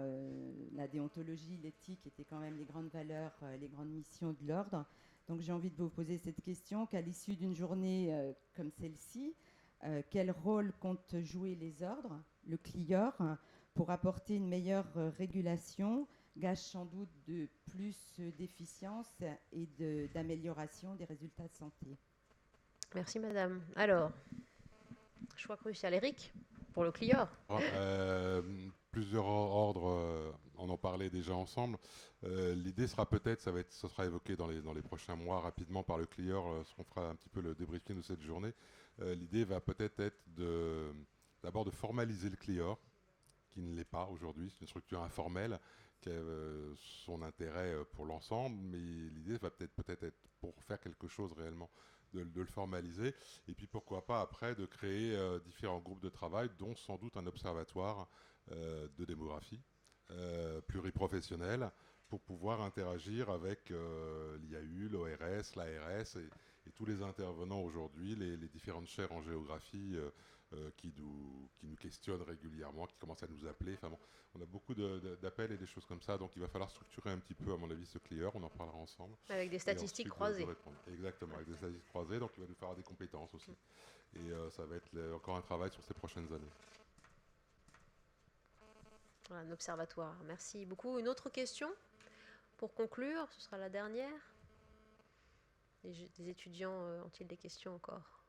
la déontologie, l'éthique étaient quand même les grandes valeurs, les grandes missions de l'ordre. Donc j'ai envie de vous poser cette question, qu'à l'issue d'une journée comme celle-ci, quel rôle comptent jouer les ordres, le CLIOR, pour apporter une meilleure régulation, gage sans doute de plus d'efficience et d'amélioration des résultats de santé. Merci madame. Alors, choix crucial. Eric, pour le CLIOR. Plusieurs ordres, on en parlait déjà ensemble. L'idée sera peut-être, ça sera évoqué dans les prochains mois rapidement par le CLIOR, on fera un petit peu le débriefing de cette journée. L'idée va peut-être être d'abord de formaliser le CLIOR, qui ne l'est pas aujourd'hui, c'est une structure informelle qui a son intérêt pour l'ensemble, mais l'idée va peut-être être pour faire quelque chose réellement de le formaliser, et puis pourquoi pas après de créer différents groupes de travail, dont sans doute un observatoire de démographie pluriprofessionnel, pour pouvoir interagir avec l'IAU, l'ORS, l'ARS et tous les intervenants aujourd'hui, les différentes chaires en géographie qui nous questionnent régulièrement, qui commencent à nous appeler. Enfin bon, on a beaucoup d'appels et des choses comme ça, donc il va falloir structurer un petit peu, à mon avis, ce CLIOR, on en parlera ensemble. Avec des statistiques croisées. Exactement, avec des statistiques croisées, donc il va nous falloir des compétences aussi. Et ça va être encore un travail sur ces prochaines années. Voilà, un observatoire. Merci beaucoup. Une autre question pour conclure, ce sera la dernière. Les étudiants ont-ils des questions encore?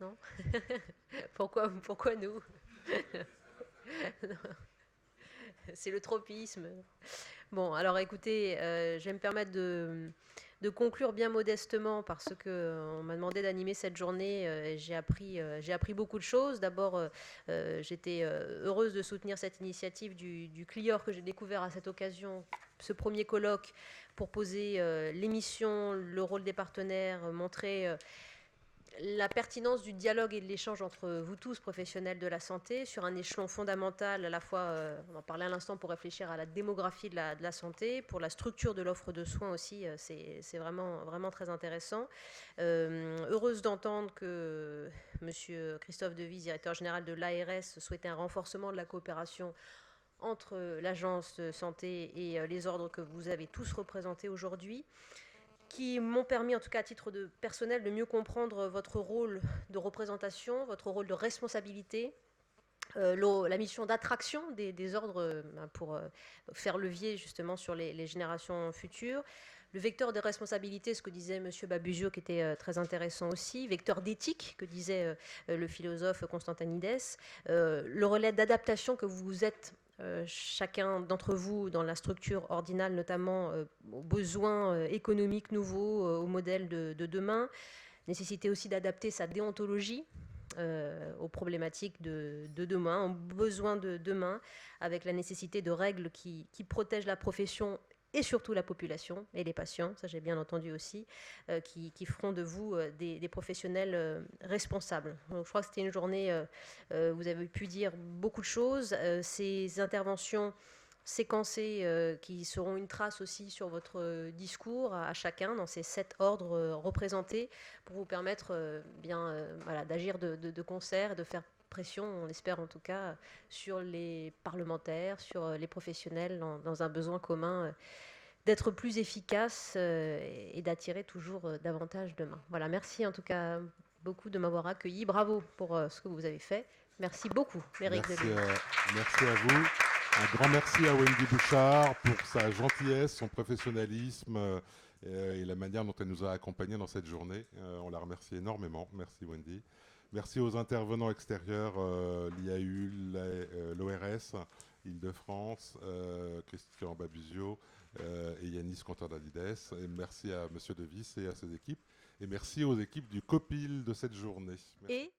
Non. Pourquoi nous? C'est le tropisme. Bon, alors écoutez, je vais me permettre de conclure bien modestement parce qu'on m'a demandé d'animer cette journée. J'ai appris beaucoup de choses. D'abord, j'étais heureuse de soutenir cette initiative du CLIOR que j'ai découvert à cette occasion, ce premier colloque, pour poser les missions, le rôle des partenaires, montrer la pertinence du dialogue et de l'échange entre vous tous, professionnels de la santé, sur un échelon fondamental, à la fois, on en parlait à l'instant, pour réfléchir à la démographie de la santé, pour la structure de l'offre de soins aussi, c'est vraiment, vraiment très intéressant. Heureuse d'entendre que M. Christophe Devise, directeur général de l'ARS, souhaitait un renforcement de la coopération entre l'agence de santé et les ordres que vous avez tous représentés aujourd'hui, qui m'ont permis, en tout cas à titre de personnel, de mieux comprendre votre rôle de représentation, votre rôle de responsabilité, la mission d'attraction des ordres pour faire levier justement sur les générations futures, le vecteur de responsabilité, ce que disait M. Babuzio, qui était très intéressant aussi, vecteur d'éthique, que disait le philosophe Constantinides, le relais d'adaptation que vous êtes chacun d'entre vous dans la structure ordinale, notamment aux besoins économiques nouveaux, aux modèles de demain, nécessité aussi d'adapter sa déontologie aux problématiques de demain, aux besoins de demain, avec la nécessité de règles qui protègent la profession et surtout la population et les patients, ça j'ai bien entendu aussi, qui feront de vous des professionnels responsables. Donc, je crois que c'était une journée, vous avez pu dire beaucoup de choses, ces interventions séquencées qui seront une trace aussi sur votre discours à chacun dans ces 7 ordres représentés pour vous permettre voilà, d'agir de concert et de faire pression, on l'espère en tout cas, sur les parlementaires, sur les professionnels dans un besoin commun d'être plus efficace et d'attirer toujours davantage demain. Voilà, merci en tout cas beaucoup de m'avoir accueilli. Bravo pour ce que vous avez fait. Merci beaucoup, Éric. Merci à vous. Un grand merci à Wendy Bouchard pour sa gentillesse, son professionnalisme et la manière dont elle nous a accompagnés dans cette journée. On la remercie énormément. Merci Wendy. Merci aux intervenants extérieurs, l'IAU, l'ORS, Île-de-France, Christian Babuzio et Yanis Contadalides. Et merci à M. Devis et à ses équipes. Et merci aux équipes du COPIL de cette journée. Merci. Et